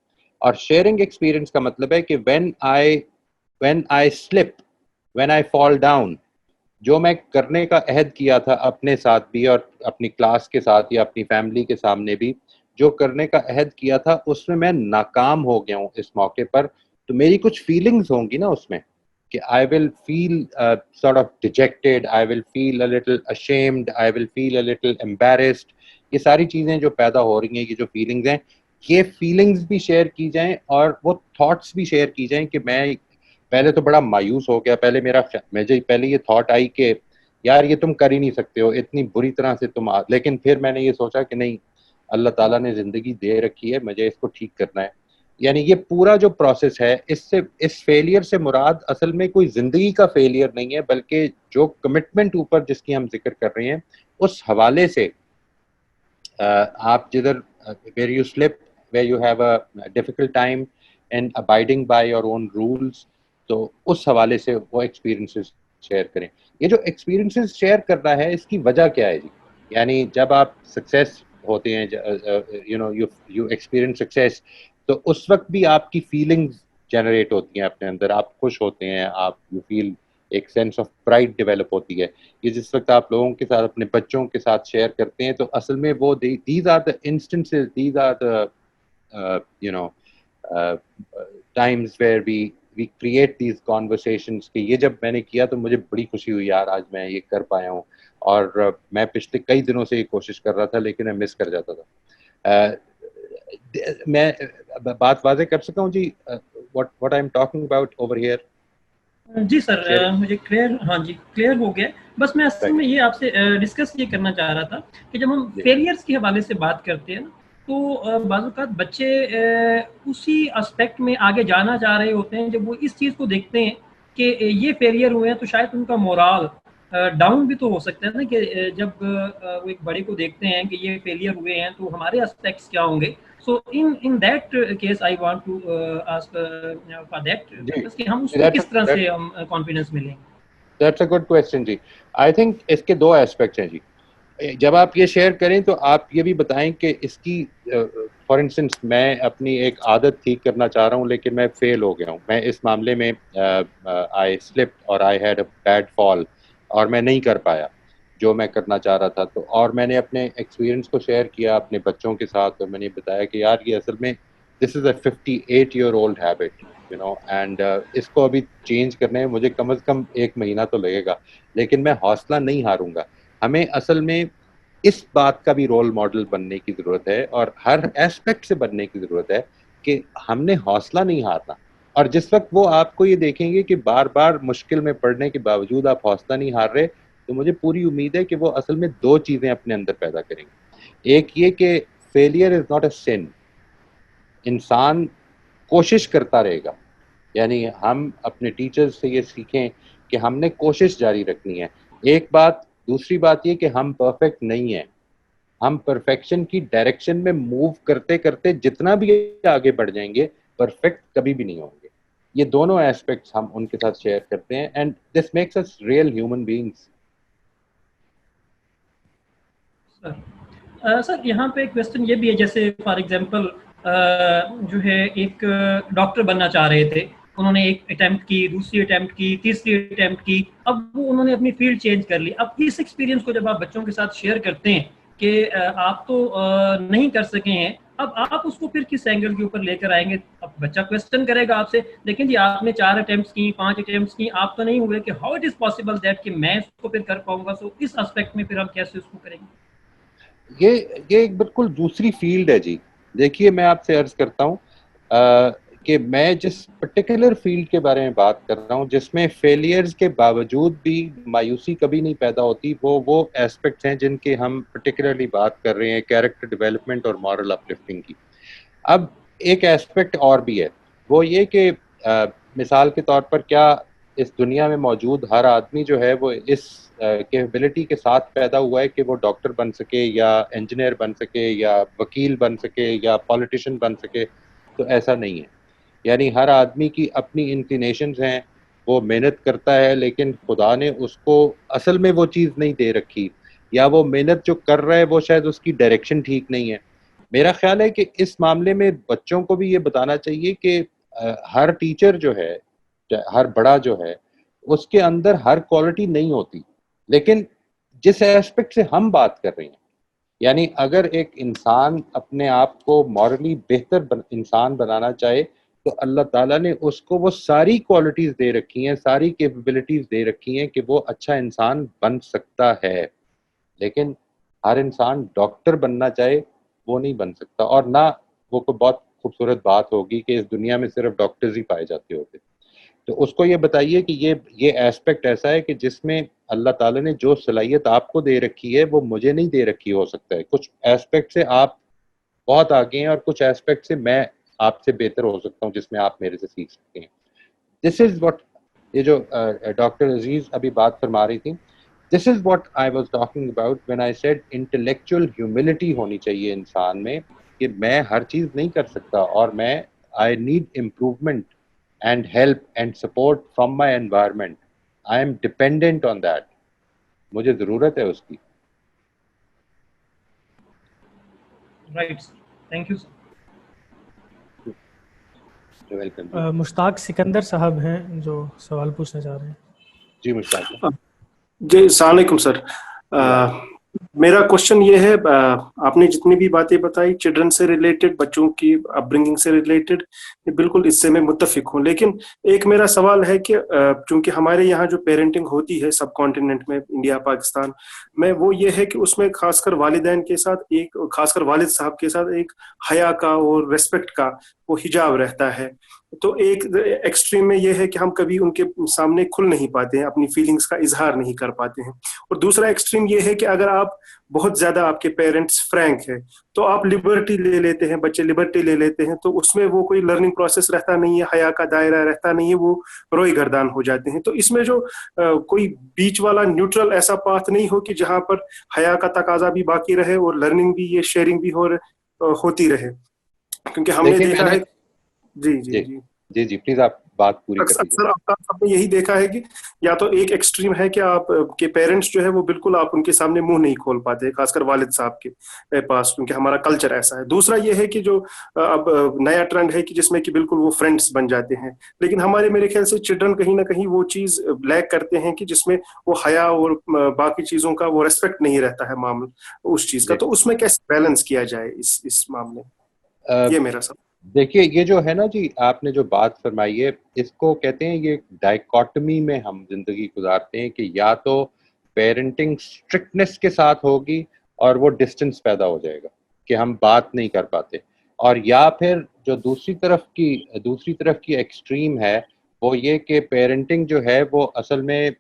اور شیئرنگ ایکسپیرینس کا مطلب ہے کہ when I slip, when I fall down، جو میں کرنے کا عہد کیا تھا اپنے ساتھ بھی اور اپنی کلاس کے ساتھ یا اپنی فیملی کے سامنے بھی، جو کرنے کا عہد کیا تھا اس میں ناکام ہو گیا ہوں اس موقع پر، تو میری کچھ فیلنگز ہوں گی نا اس میں، کہ I will feel sort of dejected, I will feel a little ashamed, I will feel a little embarrassed. یہ ساری چیزیں جو پیدا ہو رہی ہیں، یہ جو فیلنگز ہیں، یہ فیلنگز بھی شیئر کی جائیں اور وہ تھاٹس بھی شیئر کی جائیں کہ میں پہلے تو بڑا مایوس ہو گیا. مجھے پہلے یہ تھاٹ آئی کہ یار یہ تم کر ہی نہیں سکتے ہو اتنی بری طرح سے تم، لیکن پھر میں نے یہ سوچا کہ نہیں، اللہ تعالیٰ نے زندگی دے رکھی ہے، مجھے اس کو ٹھیک کرنا ہے. یعنی یہ پورا جو پروسیس ہے، اس فیلئر سے مراد اصل میں کوئی زندگی کا فیلئر نہیں ہے، بلکہ جو کمٹمنٹ اوپر جس کی ہم ذکر کر رہے ہیں اس حوالے سے آپ جدھر where you slip, where you have a difficult time in abiding by your own rules, تو اس حوالے سے وہ ایکسپیرینسز شیئر کریں. یہ جو ایکسپیرینسز شیئر کرنا ہے اس کی وجہ کیا ہے جی؟ یعنی جب آپ سکسیس ہوتے ہیں یو ایکسپیرینس سکسیس تو اس وقت بھی آپ کی فیلنگز جنریٹ ہوتی ہیں اپنے اندر, آپ خوش ہوتے ہیں, آپ یو فیل ایک سینس آف پرائڈ ڈیولپ ہوتی ہے. یہ جس وقت آپ لوگوں کے ساتھ اپنے بچوں کے ساتھ شیئر کرتے ہیں تو اصل میں وہ these are the instances, these are the times where we create these conversations کہ یہ جب میں نے کیا تو مجھے بڑی خوشی ہوئی یار, آج میں یہ کر پایا ہوں, اور میں پچھلے کئی دنوں سے یہ کوشش کر رہا تھا لیکن میں مس کر جاتا تھا. میں بات واضح کر سکتا ہوں جی what I'm talking about over here؟ جی سر مجھے کلیئر ہو گیا. بس میں اصل میں یہ آپ سے ڈسکس یہ کرنا چاہ رہا تھا کہ جب ہم فیلئرس کے حوالے سے بات کرتے ہیں تو بعض اوقات بچے اسی اسپیکٹ میں آگے جانا چاہ رہے ہوتے ہیں جب وہ اس چیز کو دیکھتے ہیں کہ یہ فیلئر ہوئے ہیں تو شاید ان کا مورال ڈاؤن بھی تو ہو سکتا ہے نا, کہ جب وہ ایک بڑے کو دیکھتے ہیں کہ یہ فیلئر ہوئے ہیں تو ہمارے اسپیکٹس کیا ہوں گے. So in that case I want to ask for that کہ ہم اس کو کس طرح سے ہم کانفیڈنس ملیں گے. دیٹس اے گڈ کویسچن جی. آئی تھنک اس کے دو ایسپیکٹس ہیں جی. جب آپ یہ شیئر کریں تو آپ یہ بھی بتائیں کہ اس کی فار انسٹنس میں اپنی ایک عادت ٹھیک کرنا چاہ رہا ہوں لیکن میں فیل ہو گیا ہوں. میں اس معاملے میں آئی سلپڈ اور آئی ہیڈ اے بیڈ فال اور میں نہیں کر پایا جو میں کرنا چاہ رہا تھا. تو اور میں نے اپنے ایکسپیرینس کو شیئر کیا اپنے بچوں کے ساتھ, اور میں نے بتایا کہ یار یہ اصل میں دس از اے 58-year-old ہیبٹ اینڈ اس کو ابھی چینج کرنے میں مجھے کم از کم 1 مہینہ تو لگے گا, لیکن میں حوصلہ نہیں ہاروں گا. ہمیں اصل میں اس بات کا بھی رول ماڈل بننے کی ضرورت ہے اور ہر ایسپیکٹ سے بننے کی ضرورت ہے کہ ہم نے حوصلہ نہیں ہارنا. اور جس وقت وہ آپ کو یہ دیکھیں گے کہ بار بار مشکل میں پڑنے کے باوجود آپ حوصلہ نہیں ہار رہے, تو مجھے پوری امید ہے کہ وہ اصل میں 2 چیزیں اپنے اندر پیدا کریں گے. ایک یہ کہ فیلئر از ناٹ اے سن, انسان کوشش کرتا رہے گا. یعنی ہم اپنے ٹیچرز سے یہ سیکھیں کہ ہم نے کوشش جاری رکھنی ہے, ایک بات. دوسری بات یہ کہ ہم پرفیکٹ نہیں ہیں, ہم پرفیکشن کی ڈائریکشن میں موو کرتے کرتے جتنا بھی آگے بڑھ جائیں گے پرفیکٹ کبھی بھی نہیں ہوں گے. یہ دونوں ایسپیکٹس ہم ان کے ساتھ شیئر کرتے ہیں and this makes us real human beings. Sir یہاں پہ ایک کویسچن یہ بھی ہے, جیسے فار ایگزامپل جو ہے ایک ڈاکٹر بننا چاہ رہے تھے, انہوں نے ایک اٹیمپٹ کی, دوسری اٹیمپٹ کی, تیسری اٹیمپٹ کی, اب وہ انہوں نے اپنی فیلڈ چینج کر لی. اب اس ایکسپیرینس کو جب آپ بچوں کے ساتھ شیئر کرتے ہیں کہ آپ تو نہیں کر سکے ہیں, اب آپ اس کو پھر کس اینگل کے اوپر لے کر آئیں گے؟ اب بچہ کویسچن کرے گا آپ سے, لیکن جی آپ نے 4 اٹیمپٹس کی, 5 اٹیمپٹس کی, آپ تو نہیں ہوئے, کہ how it is possible that کہ میں اس کو پھر کر پاؤں گا. سو اس اسپیکٹ میں پھر ہم کیسے اس کو کریں گے؟ یہ ایک بالکل دوسری فیلڈ ہے جی. دیکھیے میں آپ سے عرض کرتا ہوں کہ میں جس پرٹیکولر فیلڈ کے بارے میں بات کر رہا ہوں جس میں فیلئرز کے باوجود بھی مایوسی کبھی نہیں پیدا ہوتی, وہ ایسپیکٹس ہیں جن کے ہم پرٹیکولرلی بات کر رہے ہیں, کیریکٹر ڈیولپمنٹ اور مورل اپلفٹنگ کی. اب ایک ایسپیکٹ اور بھی ہے, وہ یہ کہ مثال کے طور پر کیا اس دنیا میں موجود ہر آدمی جو ہے وہ اس کیپبلٹی کے ساتھ پیدا ہوا ہے کہ وہ ڈاکٹر بن سکے یا انجینئر بن سکے یا وکیل بن سکے یا پولیٹیشین بن سکے؟ تو ایسا نہیں ہے. یعنی ہر آدمی کی اپنی انکلینیشنز ہیں, وہ محنت کرتا ہے لیکن خدا نے اس کو اصل میں وہ چیز نہیں دے رکھی, یا وہ محنت جو کر رہا ہے وہ شاید اس کی ڈائریکشن ٹھیک نہیں ہے. میرا خیال ہے کہ اس معاملے میں بچوں کو بھی یہ بتانا چاہیے کہ ہر ٹیچر جو ہے, ہر بڑا جو ہے, اس کے اندر ہر کوالٹی نہیں ہوتی, لیکن جس ایسپیکٹ سے ہم بات کر رہے ہیں, یعنی اگر ایک انسان اپنے آپ کو مورلی بہتر انسان بنانا چاہے تو اللہ تعالیٰ نے اس کو وہ ساری کوالٹیز دے رکھی ہیں, ساری کیپبلٹیز دے رکھی ہیں کہ وہ اچھا انسان بن سکتا ہے. لیکن ہر انسان ڈاکٹر بننا چاہے وہ نہیں بن سکتا, اور نہ وہ کوئی بہت خوبصورت بات ہوگی کہ اس دنیا میں صرف ڈاکٹرز ہی پائے جاتے ہوتے. تو اس کو یہ بتائیے کہ یہ ایسپیکٹ ایسا ہے کہ جس میں اللہ تعالیٰ نے جو صلاحیت آپ کو دے رکھی ہے وہ مجھے نہیں دے رکھی ہو سکتا ہے. کچھ ایسپیکٹ سے آپ بہت آگے ہیں اور کچھ ایسپیکٹ سے میں آپ سے بہتر ہو سکتا ہوں جس میں آپ میرے سے سیکھ سکتے ہیں. دس از واٹ, یہ جو ڈاکٹر عزیز ابھی بات فرما رہی تھی, this is what I was talking about when I said intellectual humility ہونی چاہیے انسان میں کہ میں ہر چیز نہیں کر سکتا اور میں I need improvement and help and support from my environment. I am dependent on that. مجھے ضرورت ہے اس کی. Right. Thank you, sir. You're welcome. مشتاق سکندر صاحب ہیں جو سوال پوچھنا چاہ رہے ہیں. جی مشتاق جی السلام علیکم سر. میرا کوشچن یہ ہے, آپ نے جتنی بھی باتیں بتائی چلڈرن سے ریلیٹڈ, بچوں کی اپ برنگنگ سے ریلیٹڈ, بالکل اس سے میں متفق ہوں. لیکن ایک میرا سوال ہے کہ چونکہ ہمارے یہاں جو پیرنٹنگ ہوتی ہے سب کانٹیننٹ میں, انڈیا پاکستان میں, وہ یہ ہے کہ اس میں خاص کر والدین کے ساتھ ایک, خاص کر والد صاحب کے ساتھ ایک حیا کا اور ریسپیکٹ کا وہ حجاب رہتا ہے. تو ایک ایکسٹریم میں یہ ہے کہ ہم کبھی ان کے سامنے کھل نہیں پاتے ہیں, اپنی فیلنگز کا اظہار نہیں کر پاتے ہیں. اور دوسرا ایکسٹریم یہ ہے کہ اگر آپ بہت زیادہ آپ کے پیرنٹس فرینک ہیں تو آپ لبرٹی لے لیتے ہیں, بچے لبرٹی لے لیتے ہیں, تو اس میں وہ کوئی لرننگ پروسیس رہتا نہیں ہے, حیا کا دائرہ رہتا نہیں ہے, وہ روئی گردان ہو جاتے ہیں. تو اس میں جو کوئی بیچ والا نیوٹرل ایسا پاتھ نہیں ہو کہ جہاں پر حیا کا تقاضا بھی باقی رہے اور لرننگ بھی, یہ شیئرنگ بھی ہوتی رہے. کیونکہ ہم نے دیکھا ہے. جی جی جی جی جی پلیز آپ بات پوری کر دیجیے. اکثر آپ نے یہی دیکھا ہے کہ یا تو ایک ایکسٹریم ہے کہ آپ کے پیرنٹس جو ہے وہ بالکل آپ ان کے سامنے منہ نہیں کھول پاتے, خاص کر والد صاحب کے پاس, کیونکہ ہمارا کلچر ایسا ہے. دوسرا یہ ہے کہ جو اب نیا ٹرینڈ ہے کہ جس میں کہ بالکل وہ فرینڈس بن جاتے ہیں, لیکن ہمارے میرے خیال سے چلڈرن کہیں نہ کہیں وہ چیز لیک کرتے ہیں کہ جس میں وہ حیا اور باقی چیزوں کا وہ ریسپیکٹ نہیں رہتا ہے معاملہ اس چیز کا. تو اس میں کیسے بیلنس کیا جائے اس معاملے میں, یہ میرا سوال. دیکھیے یہ جو ہے نا جی, آپ نے جو بات فرمائی ہے اس کو کہتے ہیں, یہ ڈائیکاٹمی میں ہم زندگی گزارتے ہیں کہ یا تو پیرنٹنگ اسٹرکٹنس کے ساتھ ہوگی اور وہ ڈسٹنس پیدا ہو جائے گا کہ ہم بات نہیں کر پاتے, اور یا پھر جو دوسری طرف کی ایکسٹریم ہے وہ یہ کہ پیرنٹنگ جو ہے وہ اصل میں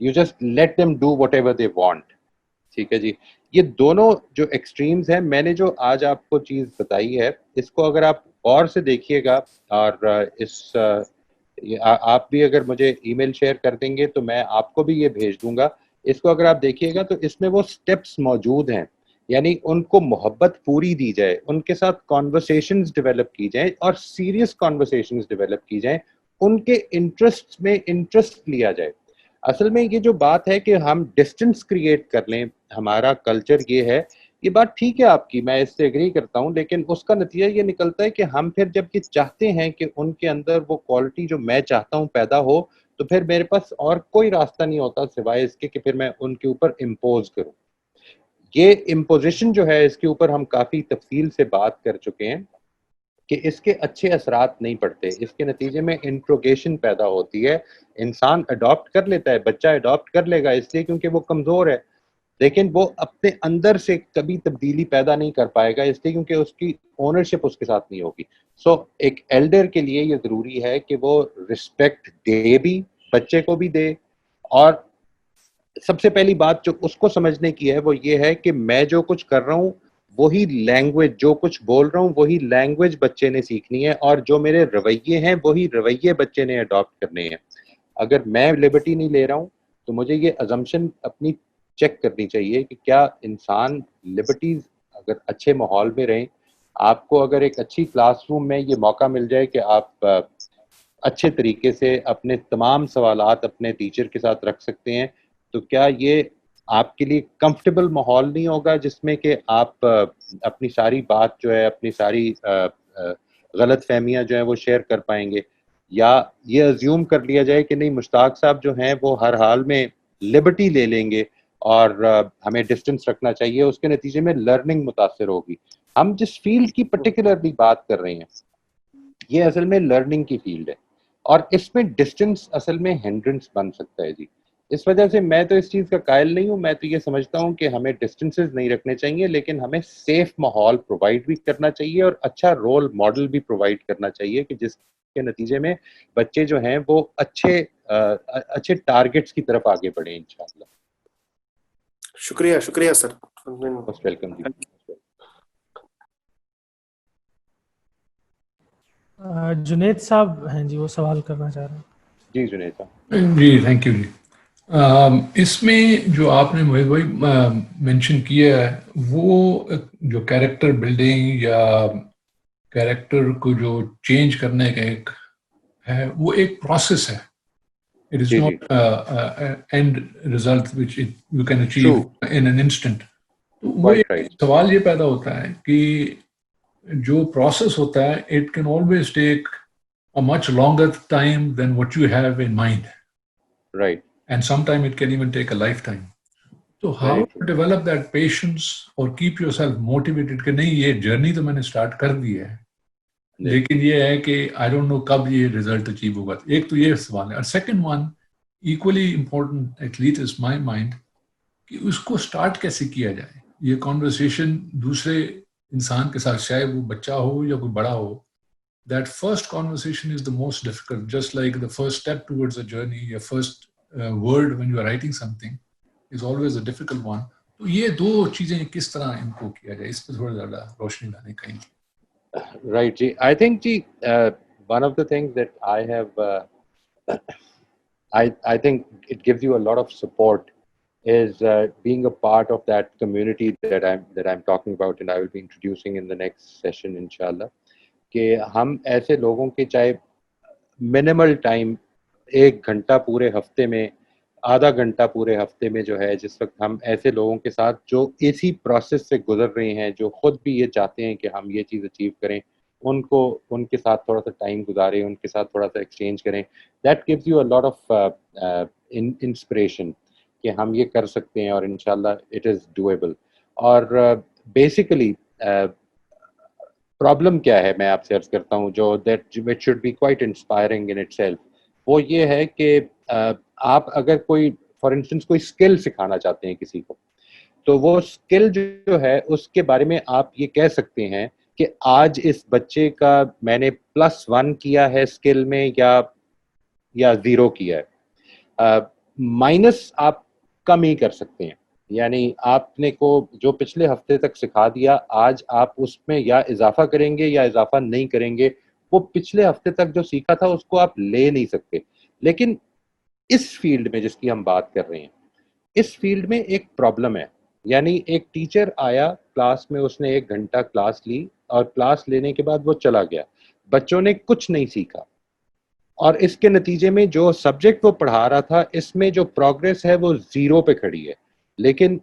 you just let them do what ever they want. ٹھیک ہے جی, یہ دونوں جو ایکسٹریمز ہیں, میں نے جو آج آپ کو چیز بتائی ہے اس کو اگر آپ غور سے دیکھیے گا, اور آپ بھی اگر مجھے ای میل شیئر کر دیں گے تو میں آپ کو بھی یہ بھیج دوں گا. اس کو اگر آپ دیکھیے گا تو اس میں وہ سٹیپس موجود ہیں, یعنی ان کو محبت پوری دی جائے, ان کے ساتھ کانورسیشنز ڈیولپ کی جائیں اور سیریس کانورسیشنز ڈیولپ کی جائیں, ان کے انٹرسٹ میں انٹرسٹ لیا جائے. اصل میں یہ جو بات ہے کہ ہم ڈسٹنس کریٹ کر لیں, ہمارا کلچر یہ ہے, یہ بات ٹھیک ہے آپ کی, میں اس سے اگری کرتا ہوں, لیکن اس کا نتیجہ یہ نکلتا ہے کہ ہم پھر جب یہ چاہتے ہیں کہ ان کے اندر وہ کوالٹی جو میں چاہتا ہوں پیدا ہو, تو پھر میرے پاس اور کوئی راستہ نہیں ہوتا سوائے اس کے کہ پھر میں ان کے اوپر امپوز کروں. یہ امپوزیشن جو ہے اس کے اوپر ہم کافی تفصیل سے بات کر چکے ہیں کہ اس کے اچھے اثرات نہیں پڑتے. اس کے نتیجے میں انٹروگیشن پیدا ہوتی ہے, انسان اڈاپٹ کر لیتا ہے, بچہ اڈاپٹ کر لے گا اس لیے کیونکہ وہ کمزور ہے, لیکن وہ اپنے اندر سے کبھی تبدیلی پیدا نہیں کر پائے گا اس لیے کیونکہ اس کی اونرشپ اس کے ساتھ نہیں ہوگی. سو ایک ایلڈر کے لیے یہ ضروری ہے کہ وہ رسپیکٹ دے بھی, بچے کو بھی دے, اور سب سے پہلی بات جو اس کو سمجھنے کی ہے وہ یہ ہے کہ میں جو کچھ کر رہا ہوں وہی لینگویج, جو کچھ بول رہا ہوں وہی لینگویج بچے نے سیکھنی ہے, اور جو میرے رویے ہیں وہی رویے بچے نے اڈاپٹ کرنے ہیں. اگر میں لبرٹی نہیں لے رہا ہوں تو مجھے یہ ازمپشن اپنی چیک کرنی چاہیے کہ کیا انسان لبرٹیز, اگر اچھے ماحول میں رہیں, آپ کو اگر ایک اچھی کلاس روم میں یہ موقع مل جائے کہ آپ اچھے طریقے سے اپنے تمام سوالات اپنے ٹیچر کے ساتھ رکھ سکتے ہیں, تو کیا یہ آپ کے لیے کمفرٹیبل ماحول نہیں ہوگا جس میں کہ آپ اپنی ساری بات جو ہے, اپنی ساری غلط فہمیاں جو ہیں وہ شیئر کر پائیں گے؟ یا یہ ازیوم کر لیا جائے کہ نہیں مشتاق صاحب جو ہیں وہ ہر حال میں لبرٹی لے لیں گے اور ہمیں ڈسٹنس رکھنا چاہیے, اس کے نتیجے میں لرننگ متاثر ہوگی. ہم جس فیلڈ کی پرٹیکولرلی بات کر رہے ہیں یہ اصل میں لرننگ کی فیلڈ ہے, اور اس میں ڈسٹنس اصل میں ہینڈرنس بن سکتا ہے جی. اس وجہ سے میں تو اس چیز کا قائل نہیں ہوں, میں تو یہ سمجھتا ہوں کہ ہمیں ڈسٹنسز نہیں رکھنے چاہیے, لیکن ہمیں سیف ماحول پرووائڈ بھی کرنا چاہیے اور اچھا رول ماڈل بھی پرووائڈ کرنا چاہیے کہ جس کے نتیجے میں بچے جو ہیں وہ اچھے ٹارگٹس کی طرف آگے بڑھیں انشاءاللہ. شکریہ سر. موسٹ ویلکم جی. جنید صاحب ہیں جی, وہ سوال کرنا چاہ رہے ہیں. جی جنید صاحب. جی تھینک یو جی. اس میں جو آپ نے وہی مینشن کیا ہے وہ جو کیریکٹر بلڈنگ یا کیریکٹر کو جو چینج کرنے کا ایک ہے وہ ایک پروسیس ہے. It is not end result which you can achieve in an instant. وہ سوال یہ پیدا ہوتا ہے کہ جو پروسیس ہوتا ہے it can always take a much longer time than what you have in mind. Right. And sometimes it can even take a lifetime. So how to develop that patience or keep yourself motivated کہ نہیں یہ journey تو میں نے start کر دی ہے لیکن یہ ہے کہ آئی ڈونٹ نو کب یہ ریزلٹ اچیو ہوگا. ایک تو یہ سوال ہے. اور second one equally important at least is my mind کہ اس کو اسٹارٹ کیسے کیا جائے. یہ کانورسیشن دوسرے انسان کے ساتھ چاہے وہ بچہ ہو یا کوئی بڑا ہو, that first conversation is the most difficult, just like the first step towards a journey, your first word when you are writing something is always a difficult one. تو یہ دو چیزیں کس طرح ان کو کیا جائے, اس پہ تھوڑا زیادہ روشنی لانے کہیں. Right, Ji. I think, Ji, one of the things that I have, I think it gives you a lot of support is being a part of that community that I'm talking about, and I will be introducing in the next session, inshallah. کہ ہم ایسے لوگوں کے چاہے minimal time 1 گھنٹہ پورے ہفتے میں, آدھا گھنٹہ پورے ہفتے میں جو ہے, جس وقت ہم ایسے لوگوں کے ساتھ جو اسی پروسیس سے گزر رہے ہیں, جو خود بھی یہ چاہتے ہیں کہ ہم یہ چیز اچیو کریں, ان کے ساتھ تھوڑا سا ٹائم گزاریں, ان کے ساتھ تھوڑا سا ایکسچینج کریں. That gives you a lot of inspiration کہ ہم یہ کر سکتے ہیں اور انشاءاللہ اٹ از ڈویبل. اور بیسیکلی پرابلم کیا ہے میں آپ سے عرض کرتا ہوں, جو that which should be quite inspiring in itself, وہ یہ ہے کہ آپ اگر کوئی فار انسٹنس کوئی اسکل سکھانا چاہتے ہیں کسی کو, تو وہ اسکل جو ہے اس کے بارے میں آپ یہ کہہ سکتے ہیں کہ آج اس بچے کا میں نے +1 کیا ہے اسکل میں یا 0 کیا ہے. مائنس آپ کم ہی کر سکتے ہیں, یعنی آپ نے کو جو پچھلے ہفتے تک سکھا دیا, آج آپ اس میں یا اضافہ کریں گے یا اضافہ نہیں کریں گے. وہ پچھلے ہفتے تک جو سیکھا تھا اس کو آپ لے نہیں سکتے. لیکن اس فیلڈ میں جس کی ہم بات کر رہے ہیں, اس فیلڈ میں ایک پرابلم ہے. یعنی ایک ٹیچر آیا کلاس میں, اس نے 1 گھنٹہ کلاس لی, اور کلاس لینے کے بعد وہ چلا گیا, بچوں نے کچھ نہیں سیکھا, اور اس کے نتیجے میں جو سبجیکٹ وہ پڑھا رہا تھا اس میں جو پروگریس ہے وہ 0 پہ کھڑی ہے. لیکن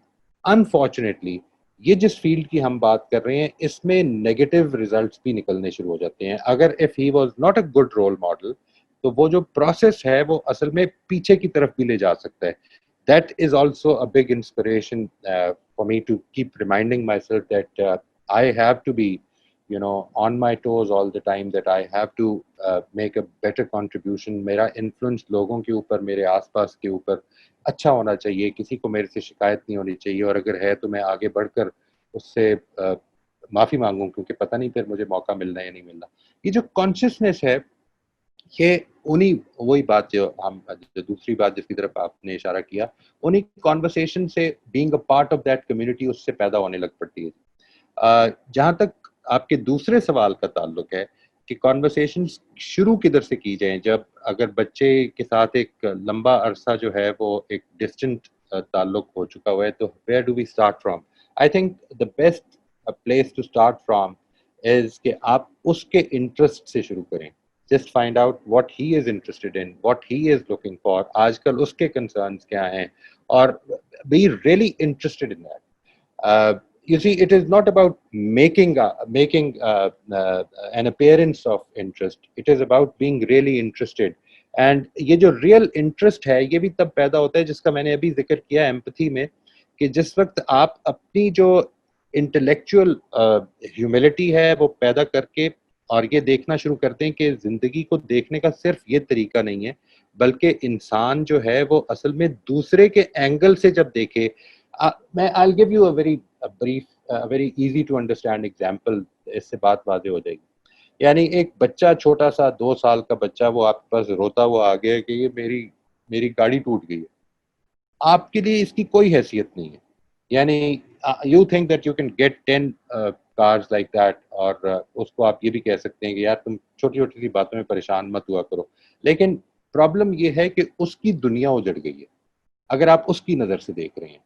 انفارچونیٹلی یہ جس فیلڈ کی ہم بات کر رہے ہیں اس میں نیگیٹو ریزلٹس بھی نکلنے شروع ہو جاتے ہیں. اگر if he was not a good role model, تو وہ جو پروسیس ہے وہ اصل میں پیچھے کی طرف بھی لے جا سکتا ہے. That is also a big inspiration for me to keep reminding myself that I have to be, on my toes all the time, that I have to make a better contribution. میرا influence لوگوں کے اوپر, میرے آس پاس کے اوپر اچھا ہونا چاہیے, کسی کو میرے سے شکایت نہیں ہونی چاہیے, اور اگر ہے تو میں آگے بڑھ کر اس سے معافی مانگوں, کیونکہ پتہ نہیں پھر مجھے موقع ملنا یا نہیں ملنا. یہ جو کانشیسنیس ہے, یہ وہی بات جو دوسری بات جس کی طرف آپ نے اشارہ کیا, انہیں کانورسیشن سے being a part of that community اس سے پیدا ہونے لگ پڑتی ہے. جہاں تک آپ کے دوسرے سوال کا تعلق ہے کہ کانورسیشن شروع کدھر سے کی جائیں, جب اگر بچے کے ساتھ ایک لمبا عرصہ جو ہے وہ ایک ڈسٹنٹ تعلق ہو چکا ہوا ہے, تو where do we start from? I think the best place to start from is کہ آپ اس کے انٹرسٹ سے شروع کریں. Just find out what he is interested in, what he is looking for. آج کل اس کے concerns کیا ہیں, اور be really interested in that. You see, it is not about making an appearance of interest. It is about being really interested. And یہ جو real interest ہے یہ بھی تب پیدا ہوتا ہے جس کا میں نے ابھی ذکر کیا empathy میں, کہ جس وقت آپ اپنی جو intellectual humility ہے وہ پیدا کر کے اور یہ دیکھنا شروع کرتے ہیں کہ زندگی کو دیکھنے کا صرف یہ طریقہ نہیں ہے, بلکہ انسان جو ہے وہ اصل میں دوسرے کے اینگل سے جب دیکھے. میں I'll give you a very easy to understand example, اس سے بات واضح ہو جائے گی. یعنی ایک بچہ چھوٹا سا 2 سال کا بچہ, وہ آپ کے پاس روتا ہوا آ گیا کہ یہ میری گاڑی ٹوٹ گئی ہے. آپ کے لیے اس کی کوئی حیثیت نہیں ہے. یعنی you think that you can get 10 cars like that, اور اس کو آپ یہ بھی کہہ سکتے ہیں کہ یار تم چھوٹی چھوٹی سی باتوں میں پریشان مت ہوا کرو. لیکن پرابلم یہ ہے کہ اس کی دنیا اجڑ گئی ہے اگر آپ اس کی نظر سے دیکھ رہے ہیں,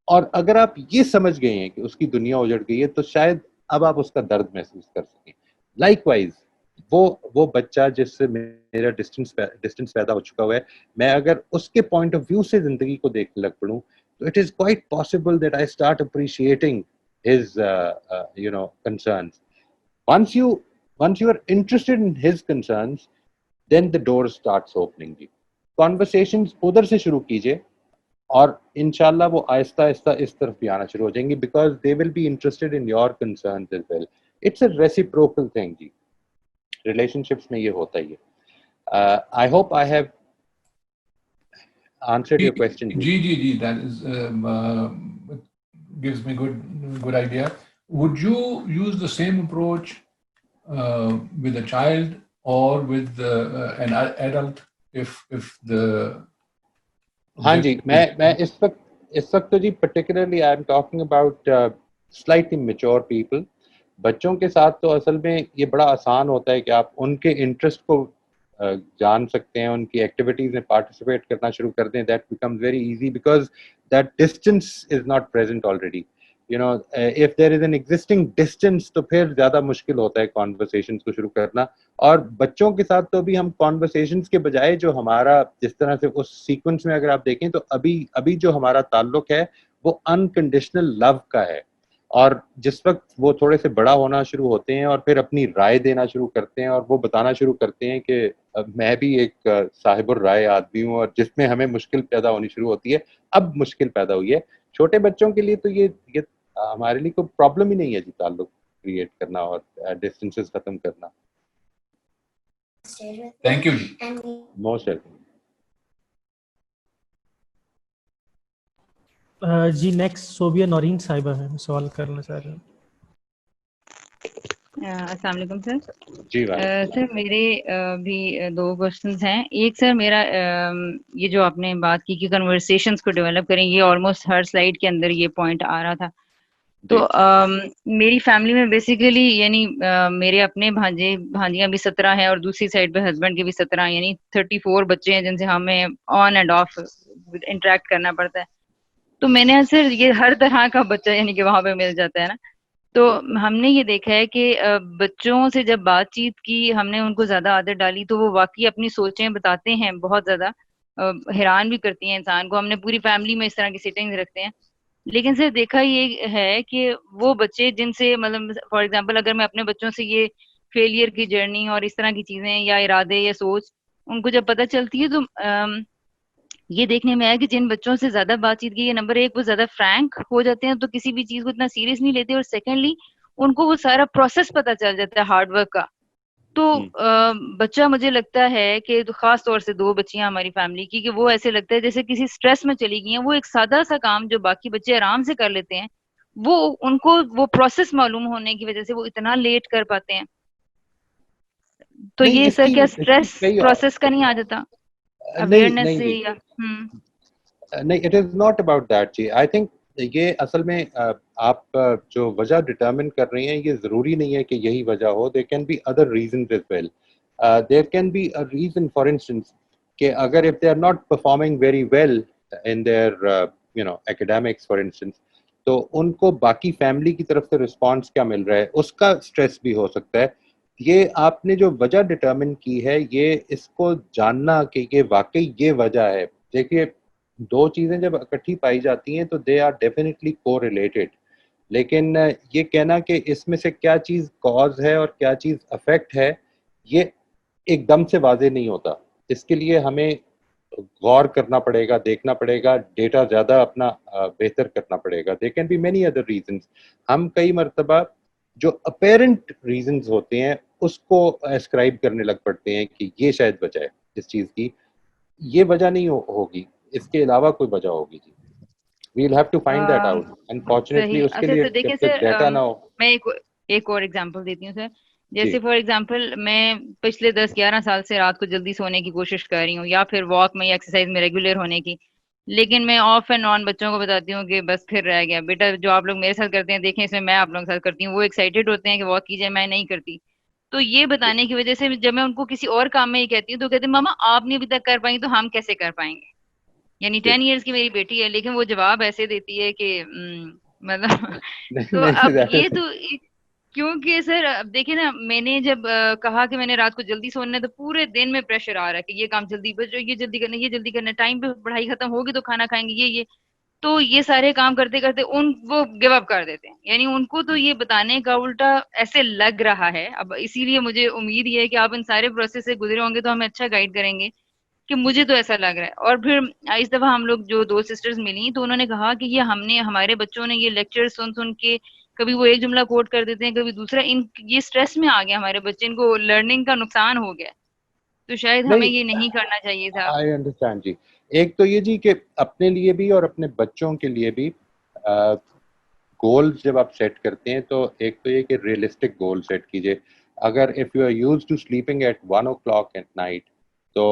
اور اگر آپ یہ سمجھ گئے ہیں کہ اس کی دنیا اجڑ گئی ہے تو شاید اب آپ اس کا درد محسوس کر سکیں. لائک وائز وہ بچہ جس سے میرا ڈسٹینس پیدا ہو چکا ہوا ہے, میں اگر اس کے پوائنٹ آف ویو سے زندگی کو دیکھنے لگ پڑوں تو it is quite possible that I start appreciating his concerns. Once you are interested in his concerns, then the door starts opening جی. Conversations ادھر سے شروع کیجئے اور انشاءاللہ وہ آہستہ آہستہ اس طرف بھی آنا شروع ہو جائیں گی, because they will be interested in your concerns as well. It's a reciprocal thing G, relationships میں یہ ہوتا ہی ہے. I hope I have answered your question. Ji, that is gives me good idea. Would you use the same approach with a child or with an adult if the ہاں جی, میں اس وقت تو جی particularly I am talking about slightly mature people. بچوں کے ساتھ تو اصل میں یہ بڑا آسان ہوتا ہے کہ آپ ان کے انٹرسٹ کو جان سکتے ہیں, ان کی ایکٹیویٹیز میں پارٹیسپیٹ کرنا شروع کر دیں. That becomes very easy because that distance is not present already. if there is an existing distance تو پھر زیادہ مشکل ہوتا ہے کانورسیشنز کو شروع کرنا. اور بچوں کے ساتھ تو ابھی ہم کانورسیشنز کے بجائے جو ہمارا جس طرح سے اس سیکوینس میں اگر آپ دیکھیں تو ابھی جو ہمارا تعلق ہے وہ انکنڈیشنل لو کا ہے. اور جس وقت وہ تھوڑے سے بڑا ہونا شروع ہوتے ہیں اور پھر اپنی رائے دینا شروع کرتے ہیں اور وہ بتانا شروع کرتے ہیں کہ میں بھی ایک صاحب الرائے آدمی ہوں, اور جس میں ہمیں مشکل پیدا ہونی شروع ہوتی ہے, اب مشکل پیدا ہوئی ہے. چھوٹے بچوں کے لیے تو یہ ہمارے لیے کوئی پرابلم ہی نہیں ہے جی, تعلق کریٹ کرنا اور ڈسٹینسز ختم کرنا. Thank you. Most welcome. جی نیکسٹ صوبیہ نورین صاحبہ ہیں, سوال کرنا چاہ رہے ہیں. السلام علیکم سر. جی سر میرے بھی 2 کوشچنز ہیں. ایک سر میرا یہ جو آپ نے بات کی کہ کنورسیشنز کو ڈیولپ کریں, یہ آلموسٹ ہر سلائیڈ کے اندر یہ پوائنٹ آ رہا تھا. تو میری فیملی میں بیسیکلی یعنی میرے اپنے بھانجیاں بھی 17 ہیں اور دوسری سائڈ پہ ہسبینڈ کے بھی 17, یعنی 34 بچے ہیں جن سے ہمیں آن اینڈ آف انٹریکٹ کرنا پڑتا ہے. تو میں نے سر یہ ہر طرح کا بچہ یعنی کہ وہاں پہ مل جاتا ہے نا. تو ہم نے یہ دیکھا ہے کہ بچوں سے جب بات چیت کی, ہم نے ان کو زیادہ عادت ڈالی تو وہ واقعی اپنی سوچیں بتاتے ہیں, بہت زیادہ حیران بھی کرتی ہیں انسان کو. ہم نے پوری فیملی میں اس طرح کی سیٹنگز رکھتے ہیں. لیکن سر دیکھا یہ ہے کہ وہ بچے جن سے مطلب فار ایگزامپل اگر میں اپنے بچوں سے یہ فیلئر کی جرنی اور اس طرح کی چیزیں یا ارادے یا سوچ ان کو جب پتہ چلتی ہے تو یہ دیکھنے میں آیا کہ جن بچوں سے زیادہ بات چیت کی, یہ نمبر 1 وہ زیادہ فرینک ہو جاتے ہیں تو کسی بھی چیز کو اتنا سیریس نہیں لیتے, اور سیکنڈلی ان کو وہ سارا پروسیس پتہ چل جاتا ہے ہارڈ ورک کا. تو بچہ مجھے لگتا ہے کہ خاص طور سے 2 بچیاں ہماری فیملی کی کہ وہ ایسے لگتا ہے جیسے کسی سٹریس میں چلی گئی ہیں. وہ ایک سادہ سا کام جو باقی بچے آرام سے کر لیتے ہیں وہ ان کو وہ پروسیس معلوم ہونے کی وجہ سے وہ اتنا لیٹ کر پاتے ہیں. تو یہ سر کیا سٹریس پروسیس کا نہیں آ جاتا اویئرنیس سے یا نہیں, it is not about that جی. آئی تھنک یہ اصل میں آپ جو وجہ ڈٹرمن کر رہی ہیں یہ ضروری نہیں ہے کہ یہی وجہ ہو. There can be other reasons as well. There can be a reason for instance کہ اگر if they are not performing very well in their academics for instance, تو ان کو باقی فیملی کی طرف سے رسپانس کیا مل رہا ہے اس کا اسٹریس بھی ہو سکتا ہے. یہ آپ نے جو وجہ ڈٹرمن کی ہے یہ اس کو جاننا کہ یہ واقعی یہ وجہ ہے. دیکھیے 2 چیزیں جب اکٹھی پائی جاتی ہیں تو دے آر ڈیفینیٹلی کو ریلیٹڈ, لیکن یہ کہنا کہ اس میں سے کیا چیز کاز ہے اور کیا چیز افیکٹ ہے یہ ایک دم سے واضح نہیں ہوتا. اس کے لیے ہمیں غور کرنا پڑے گا, دیکھنا پڑے گا, ڈیٹا زیادہ اپنا بہتر کرنا پڑے گا. They can be many other reasons. ہم کئی مرتبہ جو اپیرنٹ ریزنز ہوتے ہیں اس کو اسکرائب کرنے لگ پڑتے ہیں کہ یہ شاید وجہ ہے اس چیز کی. یہ وجہ نہیں ہوگی, اس کے علاوہ کوئی وجہ ہوگی جی. we'll have to find that out. Unfortunately اس کے لیے جب تک ڈیٹا نہ ہو. میں ایک اور ایگزامپل دیتی ہوں سر. جیسے فار ایگزامپل میں پچھلے 10-11 سال سے رات کو جلدی سونے کی کوشش کر رہی ہوں یا پھر واک میں یا ایکسرسائز میں ریگولر ہونے کی, لیکن میں آف اینڈ آن بچوں کو بتاتی ہوں کہ بس پھر رہ گیا بیٹا, جو آپ لوگ میرے ساتھ کرتے ہیں دیکھیں اس میں آپ لوگوں کے ساتھ کرتی ہوں. وہ ایکسائٹیڈ ہوتے ہیں کہ واک کیجیے, میں نہیں کرتی. تو یہ بتانے کی وجہ سے جب میں ان کو کسی اور کام میں یہ کہتی ہوں تو کہتے ہیں ماما آپ نہیں ابھی تک کر پائیں تو ہم کیسے کر پائیں گے. یعنی 10 ایئرس کی میری بیٹی ہے لیکن وہ جواب ایسے دیتی ہے کہ مطلب تو اب یہ تو کیونکہ سر اب دیکھیں نا، میں نے جب کہا کہ میں نے رات کو جلدی سونا ہے تو پورے دن میں پریشر آ رہا ہے کہ یہ کام جلدی بچو، یہ جلدی کرنا، یہ جلدی کرنا، ٹائم پہ پڑھائی ختم ہوگی تو کھانا کھائیں گے، یہ تو یہ سارے کام کرتے کرتے وہ گیو اپ کر دیتے ہیں. یعنی ان کو تو یہ بتانے کا الٹا ایسے لگ رہا ہے. اب اسی لیے مجھے امید یہ ہے کہ آپ ان سارے پروسیس سے گزرے ہوں گے تو ہمیں اچھا گائیڈ کریں گے، کہ مجھے تو ایسا لگ رہا ہے. اور پھر اس دفعہ ہم لوگ جو 2 سسٹرز ملی تو انہوں نے کہا کہ یہ ہمارے بچوں نے یہ لیکچر سن کے کبھی وہ ایک جملہ کوٹ کر دیتے ہیں، کبھی دوسرا، یہ اسٹریس میں آ گیا ہمارے بچے، ان کو لرننگ کا نقصان ہو گیا، تو شاید ہمیں نہیں، یہ نہیں کرنا چاہیے تھا. آئی انڈرسٹینڈ جی. ایک تو یہ جی کہ اپنے لیے بھی اور اپنے بچوں کے لیے بھی گولز جب آپ سیٹ کرتے ہیں تو ایک تو یہ کہ ریئلسٹک گول سیٹ کیجیے. اگر if you are used to sleeping at 1 o'clock at night تو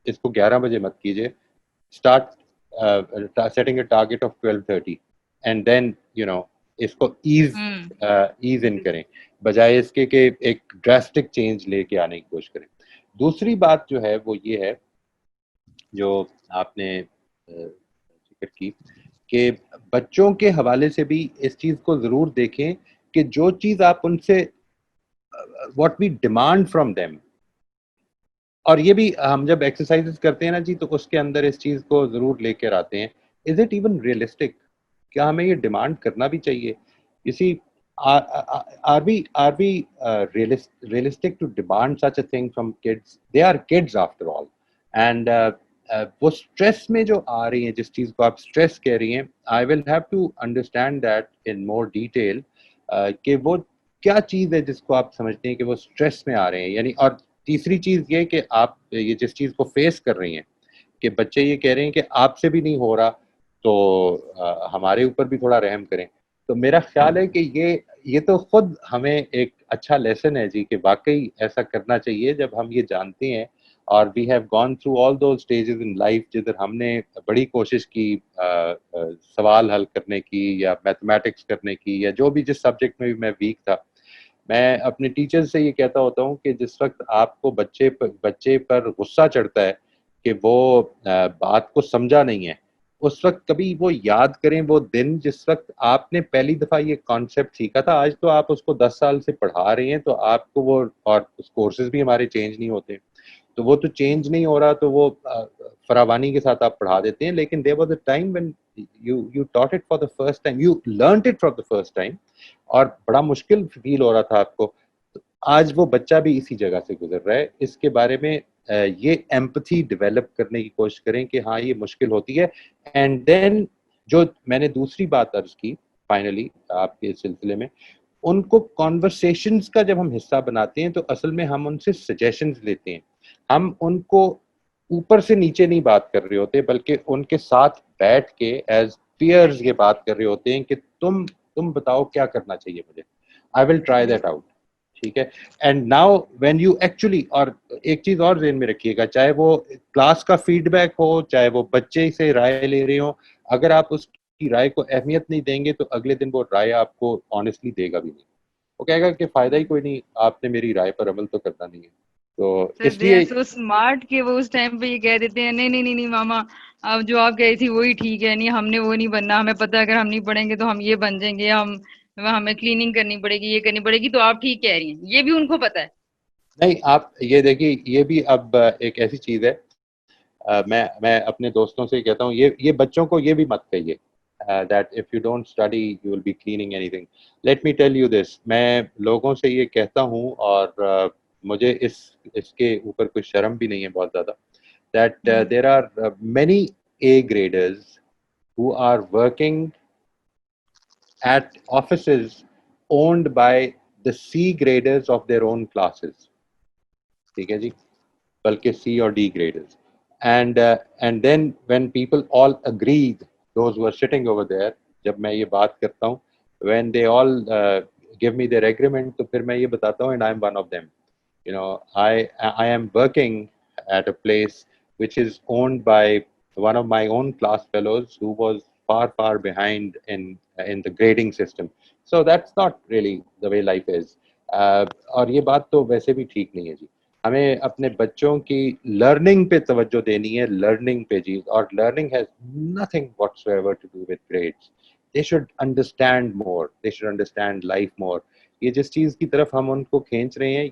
اس کو 11 بجے مت کیجیے. Start setting a target of 12:30 and then اس کو ایز ان کریں، بجائے اس کے کہ ایک ڈراسٹک چینج لے کے آنے کی کوشش کریں. دوسری بات جو ہے وہ یہ ہے جو آپ نے ذکر کی کہ بچوں کے حوالے سے بھی اس چیز کو ضرور دیکھیں کہ جو چیز آپ ان سے what we demand from them, اور یہ بھی ہم جب ایکسرسائز کرتے ہیں نا جی تو اس کے اندر اس چیز کو ضرور لے کر آتے ہیں. Is it even realistic? کیا ہمیں یہ ڈیمانڈ کرنا بھی چاہیے؟ اسی are we realistic to demand such a thing from kids? They are kids after all. And وہ اسٹریس میں جو آ رہی ہیں، جس چیز کو آپ اسٹریس کہہ رہی ہیں، I will have to understand that in more detail کہ وہ کیا چیز ہے جس کو آپ سمجھتے ہیں کہ وہ اسٹریس میں آ رہے ہیں. یعنی اور تیسری چیز یہ کہ آپ یہ جس چیز کو فیس کر رہی ہیں کہ بچے یہ کہہ رہے ہیں کہ آپ سے بھی نہیں ہو رہا تو ہمارے اوپر بھی تھوڑا رحم کریں. تو میرا خیال ہے کہ یہ تو خود ہمیں ایک اچھا لیسن ہے جی کہ واقعی ایسا کرنا چاہیے جب ہم یہ جانتے ہیں. اور we have gone through all those stages in life جدھر ہم نے بڑی کوشش کی سوال حل کرنے کی یا میتھمیٹکس کرنے کی یا جو بھی جس سبجیکٹ میں بھی میں ویک تھا. میں اپنے ٹیچر سے یہ کہتا ہوتا ہوں کہ جس وقت آپ کو بچے پر غصہ چڑھتا ہے کہ وہ بات کو سمجھا نہیں ہے، اس وقت کبھی وہ یاد کریں وہ دن جس وقت آپ نے پہلی دفعہ یہ کانسیپٹ سیکھا تھا. آج تو آپ اس کو 10 سال سے پڑھا رہے ہیں تو آپ کو وہ، اور کورسز بھی ہمارے چینج نہیں ہوتے تو وہ تو چینج نہیں ہو رہا تو وہ فراوانی کے ساتھ آپ پڑھا دیتے ہیں. لیکن there was a time when you taught it for the first time, you learned it for the first time اور بڑا مشکل فیل ہو رہا تھا آپ کو. آج وہ بچہ بھی اسی جگہ سے گزر رہا ہے. اس کے بارے میں یہ ایمپتھی ڈیولپ کرنے کی کوشش کریں کہ ہاں یہ مشکل ہوتی ہے. اینڈ دین جو میں نے دوسری بات عرض کی فائنلی آپ کے سلسلے میں، ان کو کانورسیشنز کا جب ہم حصہ بناتے ہیں تو اصل میں ہم ان سے سجیشنز لیتے ہیں. ہم ان کو اوپر سے نیچے نہیں بات کر رہے ہوتے بلکہ ان کے ساتھ بیٹھ کے ایز پیئرز یہ بات کر رہے ہوتے ہیں کہ تم بتاؤ کیا کرنا چاہیے مجھے. آئی ول ٹرائی دیٹ آؤٹ. ٹھیک ہے. And now when you actually, اور ایک چیز اور ذہن میں رکھیے گا، چاہے وہ کلاس کا فیڈ بیک ہو، چاہے وہ بچے سے رائے لے رہے ہوں، اگر آپ اس کی رائے کو اہمیت نہیں دیں گے تو اگلے دن وہ رائے آپ کو آنیسٹلی دے گا بھی نہیں. وہ کہے گا کہ فائدہ ہی کوئی نہیں، آپ نے میری رائے پر عمل تو کرنا نہیں ہے. تو اس لیے سو اسمارٹ کہ وہ اس ٹائم پہ یہ کہہ دیتے ہیں نہیں نہیں نہیں نہیں ماما، اب جو آپ کہی تھی وہی ٹھیک ہے، نہیں ہم نے وہ نہیں بننا، ہمیں پتہ ہے اگر ہم نہیں پڑھیں گے تو ہم یہ بن جائیں گے، ہمیں کلیننگ کرنی پڑے گی، یہ کرنی پڑے گی. تو آپ ٹھیک کہہ رہی ہیں، یہ بھی ان کو پتہ ہے. نہیں، آپ یہ دیکھیے، یہ بھی اب ایک ایسی چیز ہے، میں اپنے دوستوں سے کہتا ہوں یہ بچوں کو یہ بھی مت کہیے that if you don't study you will be cleaning anything. Let me tell you this، میں لوگوں سے یہ کہتا ہوں اور مجھے اس کے اوپر کوئی شرم بھی نہیں ہے بہت زیادہ، that there are many A graders who are working at offices owned by the C graders of their own classes. ٹھیک ہے جی، بلکہ C اور D graders. And then when people all agreed, those who are sitting over there، جب میں یہ بات کرتا ہوں، when they all give me their agreement، تو پھر میں یہ بتاتا ہوں and I am one of them. I am working at a place which is owned by one of my own class fellows who was far behind in the grading system. So that's not really the way life is. اور یہ بات تو ویسے بھی ٹھیک نہیں ہے جی. ہمیں اپنے بچوں کی لرننگ پہ توجہ دینی ہے، لرننگ پہ جی. اور learning has nothing whatsoever to do with grades. They should understand more. They should understand life more. یہ جس چیز کی طرف ہم ان کو کھینچ رہے ہیں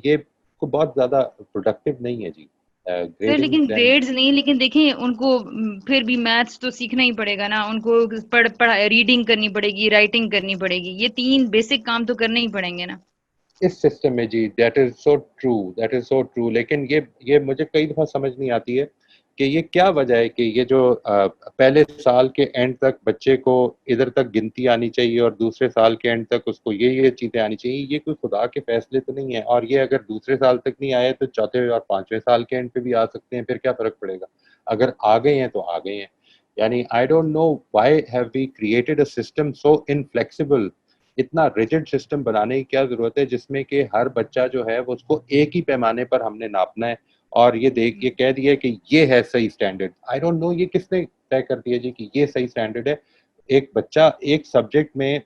یہ کو بہت زیادہ پروڈکٹیو نہیں ہے جی. سر لیکن گریڈز نہیں, لیکن دیکھیں ان کو پھر بھی میتھس تو سیکھنا ہی پڑے گا نا, ان کو ریڈنگ کرنی پڑے گی, رائٹنگ کرنی پڑے گی, یہ 3 بیسک کام تو کرنے ہی پڑیں گے نا اس سسٹم میں جی. That is so true. لیکن یہ مجھے کئی دفعہ سمجھ نہیں آتی ہے کہ یہ کیا وجہ ہے کہ یہ جو پہلے سال کے اینڈ تک بچے کو ادھر تک گنتی آنی چاہیے اور دوسرے سال کے اینڈ تک اس کو یہ چیزیں آنی چاہیے. یہ کوئی خدا کے فیصلے تو نہیں ہے, اور یہ اگر دوسرے سال تک نہیں آئے تو چوتھے اور 5ویں سال کے اینڈ پہ بھی آ سکتے ہیں. پھر کیا فرق پڑے گا؟ اگر آ گئے ہیں تو آ گئے ہیں. یعنی I don't know why have we created a system so inflexible. اتنا ریجڈ سسٹم بنانے کی کیا ضرورت ہے جس میں کہ ہر بچہ جو ہے وہ اس کو ایک ہی پیمانے پر ہم نے ناپنا ہے اور یہ کہہ دیا کہ یہ ہے صحیح اسٹینڈرڈ. آئی ڈونٹ نو یہ کس نے طے کر دیا جی کہ یہ صحیح اسٹینڈرڈ ہے. ایک بچہ ایک سبجیکٹ میں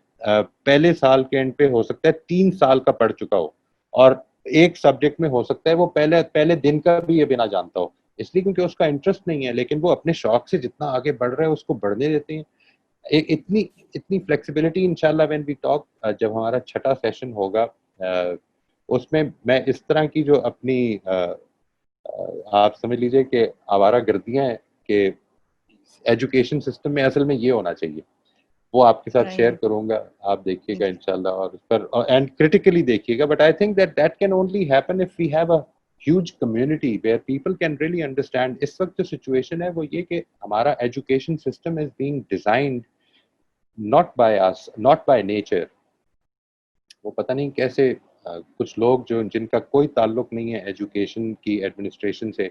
پہلے سال کے اینڈ پہ ہو سکتا ہے 3 سال کا پڑھ چکا ہو, اور ایک سبجیکٹ میں ہو سکتا ہے وہ پہلے دن کا بھی یہ بنا جانتا ہو, اس لیے کیونکہ اس کا انٹرسٹ نہیں ہے. لیکن وہ اپنے شوق سے جتنا آگے بڑھ رہا ہے اس کو بڑھنے دیتے ہیں. اتنی فلیکسیبلٹی انشاءاللہ وین وی ٹاک, جب ہمارا 6واں سیشن ہوگا اس میں اس طرح کی جو اپنی آپ سمجھ لیجئے کہ آوارہ گردیاں ہیں کہ ایجوکیشن سسٹم میں اصل میں یہ ہونا چاہیے, وہ آپ کے ساتھ شیئر کروں گا. آپ دیکھیے گا انشاءاللہ اور اس پر اینڈ کریٹیکلی دیکھیے گا. But I think that can only happen if we have a huge community where people can really understand. اس وقت جو سچویشن ہے وہ یہ کہ ہمارا education system is being designed not by us, not by nature. وہ پتہ نہیں کیسے کچھ لوگ جن کا کوئی تعلق نہیں ہے ایجوکیشن کی ایڈمنسٹریشن سے,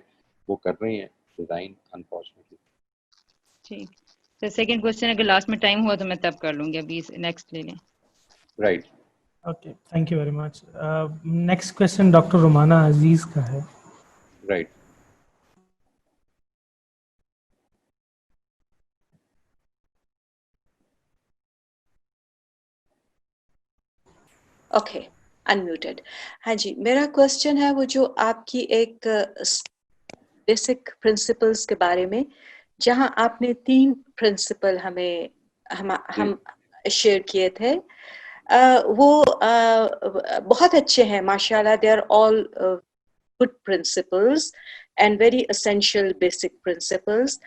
وہ کر رہے ہیں ڈیزائن انفارچونیٹلی. ٹھیک سر, سیکنڈ کوسچن اگر لاسٹ میں ٹائم ہوا تو میں تب کر لوں گی, ابھی نیکسٹ لے لیں. Right, okay, thank you very much. Next question doctor Romana Aziz کا ہے. رائٹ. Okay, unmuted. ہاں جی, میرا کوسچن ہے وہ جو آپ کی ایک بیسک پرنسپلز کے بارے میں, جہاں آپ نے 3 پرنسپل ہم شیئر کیے تھے. وہ بہت اچھے ہیں ماشاءاللہ. They are all good principles and very essential basic principles.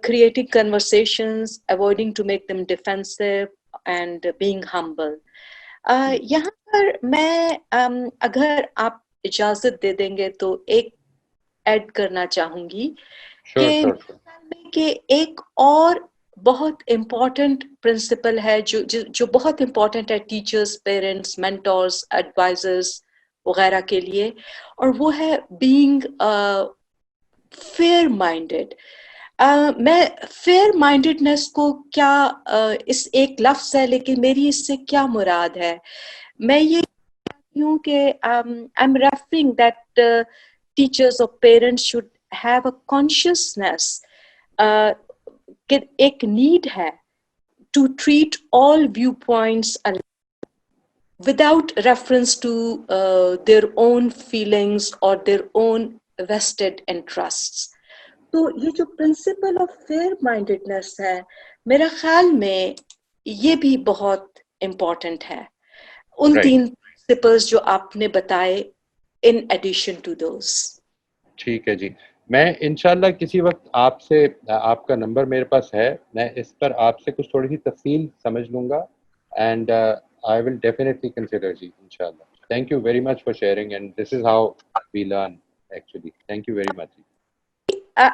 creating conversations, avoiding to make them defensive and being humble. یہاں پر میں اگر آپ اجازت دے دیں گے تو ایک ایڈ کرنا چاہوں گی کہ ایک اور بہت امپورٹنٹ پرنسپل ہے جو بہت امپورٹنٹ ہے ٹیچرز, پیرنٹس, مینٹورز, ایڈوائزرز وغیرہ کے لیے, اور وہ ہے بینگ فیئر مائنڈیڈ. میں فیئر مائنڈیڈنس کو کیا اس ایک لفظ ہے لیکن میری اس سے کیا مراد ہے, میں یہ کہتی ہوں کہ I am referring that teachers اور parents should have a consciousness کہ ایک نیڈ ہے to treat all view points without reference to their own feelings or their own vested interests. تو یہ جو پرنسپل آف فیئر مائنڈیڈنس ہے, میرا خیال میں یہ بھی بہت امپورٹنٹ ہے, ان 3 پرنسپلز جو آپ نے بتائے in addition to those. ٹھیک ہے جی, میں انشاءاللہ کسی وقت آپ سے, آپ کا نمبر میرے پاس ہے, میں اس پر آپ سے کچھ تھوڑی سی تفصیل سمجھ لوں گا and I will definitely consider ji, inshallah. Thank you very much for sharing, and this is how we learn actually. Thank you very much.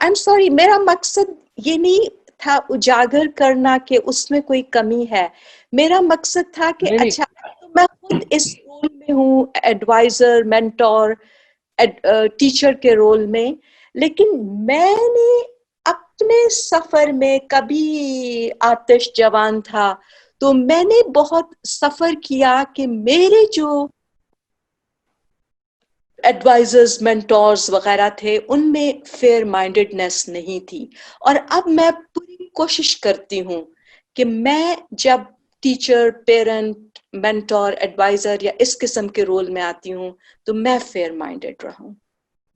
I'm sorry, میرا مقصد یہ نہیں تھا اجاگر کرنا کہ اس میں کوئی کمی ہے. میرا مقصد تھا کہ اچھا میں خود اس رول میں ہوں, ایڈوائزر, مینٹور, ٹیچر کے رول میں, لیکن میں نے اپنے سفر میں کبھی آتش جوان تھا تو میں نے بہت سفر کیا کہ میرے جو ایڈوائزرز, مینٹورز وغیرہ تھے ان میں فیئر مائنڈیڈنس نہیں تھی, اور اب میں پوری کوشش کرتی ہوں کہ میں جب ٹیچر, پیرنٹ, مینٹور, ایڈوائزر یا اس قسم کے رول میں آتی ہوں تو میں فیئر مائنڈیڈ رہوں.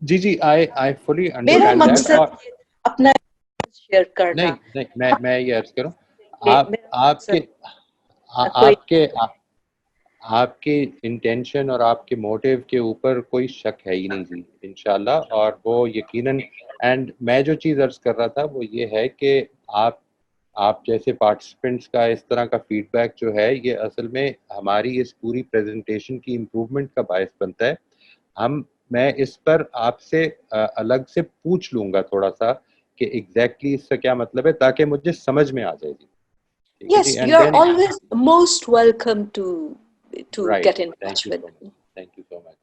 جی I fully understand. میرا مقصد اپنا شیئر کرنا. نہیں, میں یہ عرض کروں, آپ کے انٹینشن اور آپ کے موٹیو کے اوپر کوئی شک ہے ہی نہیں جی انشاءاللہ. اور وہ یقیناً اینڈ میں جو چیز عرض کر رہا تھا وہ یہ ہے کہ آپ جیسے پارٹیسپینٹس کا اس طرح کا فیڈ بیک جو ہے یہ اصل میں ہماری اس پوری پریزنٹیشن کی امپروومنٹ کا باعث بنتا ہے. میں اس پر آپ سے الگ سے پوچھ لوں گا تھوڑا سا کہ ایگزیکٹلی اس کا کیا مطلب ہے تاکہ مجھے سمجھ میں آ جائے گی. Yes, you are always most welcome to Right. get in Thank touch you with so me. much. Thank you so much.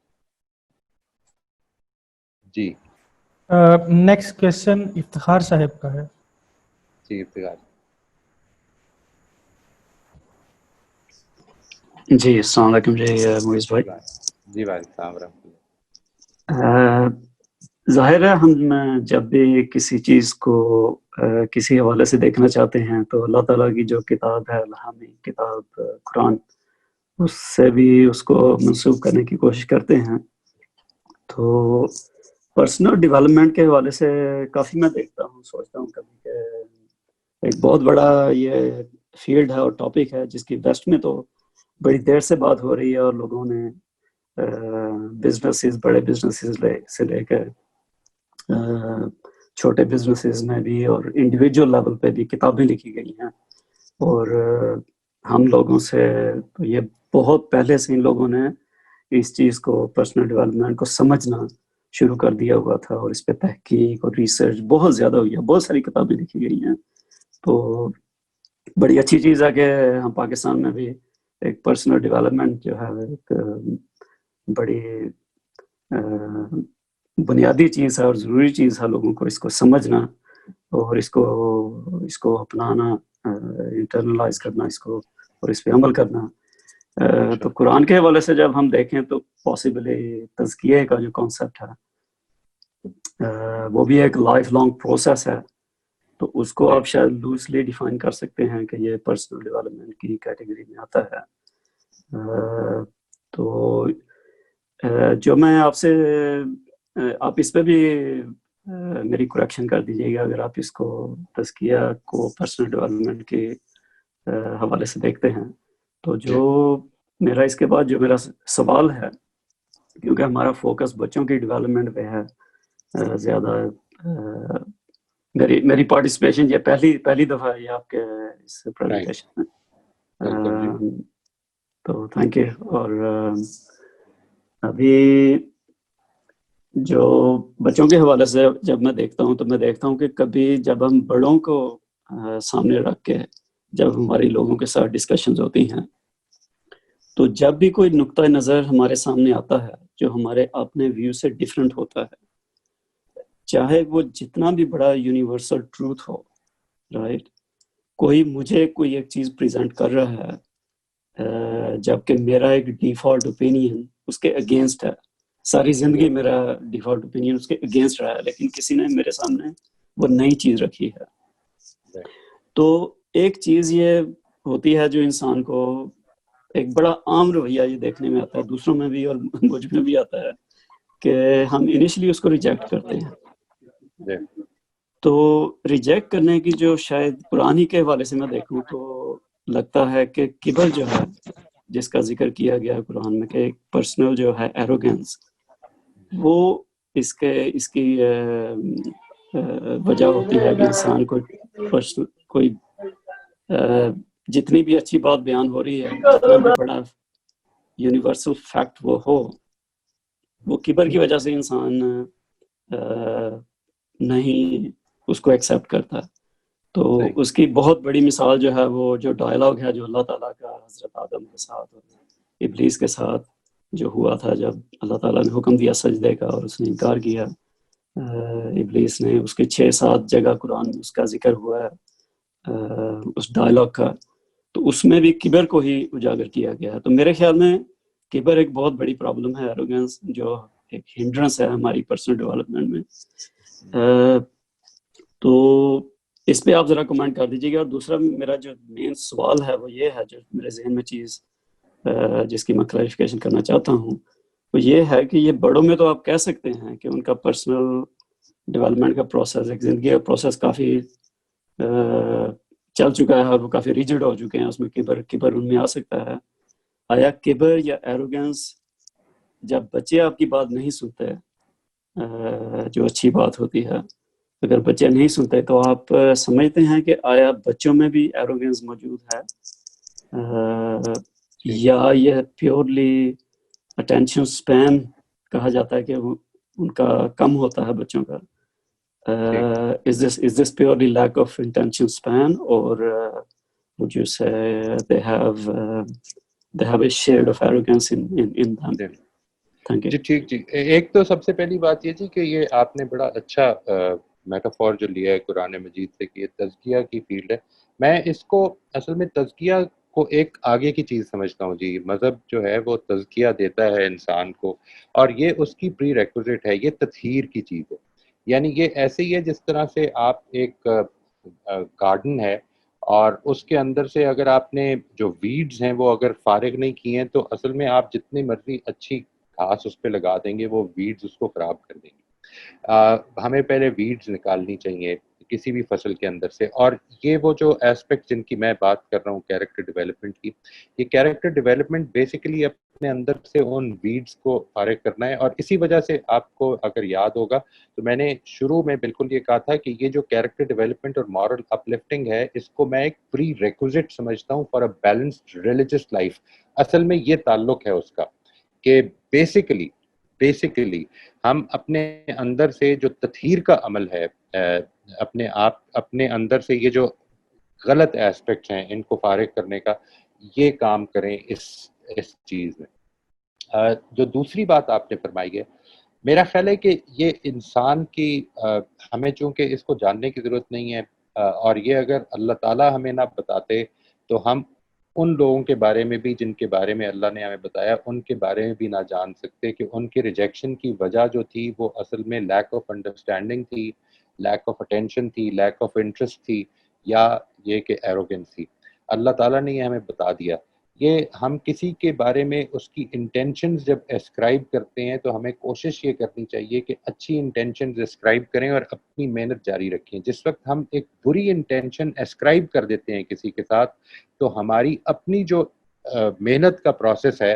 جی نیکسٹ کوشچن افتخار صاحب کا ہے. جی افتخار جی السلام علیکم جی معیز بھائی. جی وعلیکم السلام ورحمۃ اللہ. ظاہر ہے ہم جب بھی کسی چیز کو کسی حوالے سے دیکھنا چاہتے ہیں تو اللہ تعالیٰ کی جو کتاب ہے الہامی کتاب قرآن اس سے بھی اس کو منسوخ کرنے کی کوشش کرتے ہیں. تو پرسنل ڈیولپمنٹ کے حوالے سے کافی میں دیکھتا ہوں سوچتا ہوں کبھی کہ ایک بہت بڑا یہ فیلڈ ہے اور ٹاپک ہے جس کی ویسٹ میں تو بڑی دیر سے بات ہو رہی ہے اور لوگوں نے بزنسز بڑے بزنسز سے لے کر چھوٹے بزنسز میں بھی اور انڈیویجول لیول پہ بھی کتابیں لکھی گئی ہیں. اور ہم لوگوں سے تو یہ بہت پہلے سے ان لوگوں نے اس چیز کو پرسنل ڈیولپمنٹ کو سمجھنا شروع کر دیا ہوا تھا اور اس پہ تحقیق اور ریسرچ بہت زیادہ ہوئی ہے. بہت ساری کتابیں لکھی گئی ہیں. تو بڑی اچھی چیز ہے کہ ہم پاکستان میں بھی ایک پرسنل ڈیولپمنٹ جو ہے ایک بڑی بنیادی چیز ہے اور ضروری چیز ہے لوگوں کو اس کو سمجھنا اور اس کو اپنانا انٹرنلائز کرنا اس کو اور اس پہ عمل کرنا. تو قرآن کے حوالے سے جب ہم دیکھیں تو پاسبلی تزکیے کا جو کانسیپٹ ہے وہ بھی ایک لائف لانگ پروسیس ہے. تو اس کو آپ شاید لوزلی ڈیفائن کر سکتے ہیں کہ یہ پرسنل ڈیولپمنٹ کی کیٹیگری میں آتا ہے. تو جو میں آپ اس پہ بھی میری کریکشن کر دیجیے گا اگر آپ اس کو تزکیہ کو پرسنل ڈیولپمنٹ کے حوالے سے دیکھتے ہیں. تو جو میرا اس کے بعد جو میرا سوال ہے کیونکہ ہمارا فوکس بچوں کی ڈیولپمنٹ پہ ہے زیادہ. میری پارٹیسپیشن یہ پہلی دفعہ ہے آپ کے اس پریزنٹیشن میں. تو تھینک یو. اور ابھی جو بچوں کے حوالے سے جب میں دیکھتا ہوں تو میں دیکھتا ہوں کہ کبھی جب ہم بڑوں کو سامنے رکھ کے جب ہماری لوگوں کے ساتھ ڈسکشنز ہوتی ہیں تو جب بھی کوئی نقطہ نظر ہمارے سامنے آتا ہے جو ہمارے اپنے ویو سے ڈیفرنٹ ہوتا ہے چاہے وہ جتنا بھی بڑا یونیورسل ٹروتھ ہو رائٹ مجھے کوئی ایک چیز پریزنٹ کر رہا ہے جبکہ میرا ایک ڈیفالٹ اوپینین اس کے اگینسٹ ہے. ساری زندگی میرا ڈیفالٹ اوپینین اس کے اگینسٹ رہا ہے لیکن کسی نے میرے سامنے وہ نئی چیز رکھی ہے. تو ایک چیز یہ ہوتی ہے جو انسان کو ایک بڑا عام رویہ یہ دیکھنے میں آتا ہے دوسروں میں بھی اور مجھ میں بھی آتا ہے کہ ہم انیشلی اس کو ریجیکٹ کرتے ہیں. تو ریجیکٹ کرنے کی جو شاید پرانی کے حوالے سے میں دیکھوں تو لگتا ہے کہ کبر جو ہے جس کا ذکر کیا گیا قرآن میں کہ ایک پرسنل جو ہے ایروگنس وہ اس کی وجہ ہوتی ہے کہ انسان کو کوئی جتنی بھی اچھی بات بیان ہو رہی ہے جتنا بھی بڑا یونیورسل فیکٹ وہ کبر کی وجہ سے انسان نہیں اس کو ایکسیپٹ کرتا. تو اس کی بہت بڑی مثال جو ہے وہ جو ڈائلاگ ہے جو اللہ تعالیٰ کا حضرت آدم کے ساتھ اور ابلیس کے ساتھ جو ہوا تھا جب اللہ تعالیٰ نے حکم دیا سجدے کا اور اس نے انکار کیا. ابلیس نے اس کے 6-7 جگہ قرآن میں اس کا ذکر ہوا ہے اس ڈائلاگ کا. تو اس میں بھی کبر کو ہی اجاگر کیا گیا ہے. تو میرے خیال میں کبر ایک بہت بڑی پرابلم ہے ایروگنس جو ایک ہنڈرنس ہے ہماری پرسنل ڈیولپمنٹ میں. تو اس پہ آپ ذرا کمنٹ کر دیجیے گا. اور دوسرا میرا جو مین سوال ہے وہ یہ ہے جو میرے ذہن میں چیز جس کی میں کلیریفیکیشن کرنا چاہتا ہوں وہ یہ ہے کہ یہ بڑوں میں تو آپ کہہ سکتے ہیں کہ ان کا پرسنل ڈیولپمنٹ کا پروسیس ایک زندگی کا پروسیس کافی چل چکا ہے اور وہ کافی ریجڈ ہو چکے ہیں اس میں کبر ان میں آ سکتا ہے. آیا کبر یا ایروگنس جب بچے آپ کی بات نہیں سنتے جو اچھی بات ہوتی ہے، اگر بچے نہیں سنتے تو آپ سمجھتے ہیں کہ آیا بچوں میں بھی ایروگنس موجود ہے یا یہ پیورلی اٹینشن سپین کہا جاتا ہے کہ ان کا کم ہوتا ہے بچوں کا. is this purely lack of attention span or would you say they have a shade of arrogance in them? Thank you. جی ٹھیک جی. ایک تو سب سے پہلی بات یہ تھی کہ یہ آپ نے بڑا اچھا میٹافور جو لیا ہے قرآن مجید سے کہ یہ تزکیہ کی فیلڈ ہے. میں اس کو اصل میں تزکیہ کو ایک آگے کی چیز سمجھتا ہوں جی. مذہب جو ہے وہ تزکیہ دیتا ہے انسان کو اور یہ اس کی پری ریکوزٹ ہے، یہ تطہیر کی چیز ہے. یعنی یہ ایسے ہی ہے جس طرح سے آپ ایک گارڈن ہے اور اس کے اندر سے اگر آپ نے جو ویڈز ہیں وہ اگر فارغ نہیں کیے ہیں تو اصل میں آپ جتنی مرضی اچھی گھاس اس پہ لگا دیں گے وہ ویڈز اس کو خراب کر دیں گے. ہمیں پہلے ویڈز نکالنی چاہیے کسی بھی فصل کے اندر سے. اور یہ وہ جو ایسپیکٹ جن کی میں بات کر رہا ہوں کیریکٹر ڈیولپمنٹ کی، یہ کیریکٹر ڈیولپمنٹ بیسیکلی اپنے اندر سے ان ویڈز کو فارغ کرنا ہے. اور اسی وجہ سے آپ کو اگر یاد ہوگا تو میں نے شروع میں بالکل یہ کہا تھا کہ یہ جو کیریکٹر ڈیولپمنٹ اور مورل اپلفٹنگ ہے اس کو میں ایک پری ریکوزٹ سمجھتا ہوں for a balanced religious life. اصل میں یہ تعلق ہے اس کا کہ بیسیکلی ہم اپنے اندر سے جو تطہیر کا عمل ہے اپنے اندر سے یہ جو غلط ایسپیکٹس ہیں ان کو فارغ کرنے کا یہ کام کریں اس چیز میں. جو دوسری بات آپ نے فرمائی ہے میرا خیال ہے کہ یہ انسان کی ہمیں چونکہ اس کو جاننے کی ضرورت نہیں ہے اور یہ اگر اللہ تعالیٰ ہمیں نہ بتاتے تو ہم ان لوگوں کے بارے میں بھی جن کے بارے میں اللہ نے ہمیں بتایا ان کے بارے میں بھی نہ جان سکتے کہ ان کے ریجیکشن کی وجہ جو تھی وہ اصل میں لیک آف انڈرسٹینڈنگ تھی، لیک آف اٹینشن تھی، لیک آف انٹرسٹ تھی یا یہ کہ ایروگنس تھی. اللہ تعالیٰ نے یہ ہمیں بتا دیا. یہ ہم کسی کے بارے میں اس کی انٹینشنز جب اسکرائب کرتے ہیں تو ہمیں کوشش یہ کرنی چاہیے کہ اچھی انٹینشنز اسکرائب کریں اور اپنی محنت جاری رکھیں. جس وقت ہم ایک بری انٹینشن اسکرائب کر دیتے ہیں کسی کے ساتھ تو ہماری اپنی جو محنت کا پروسیس ہے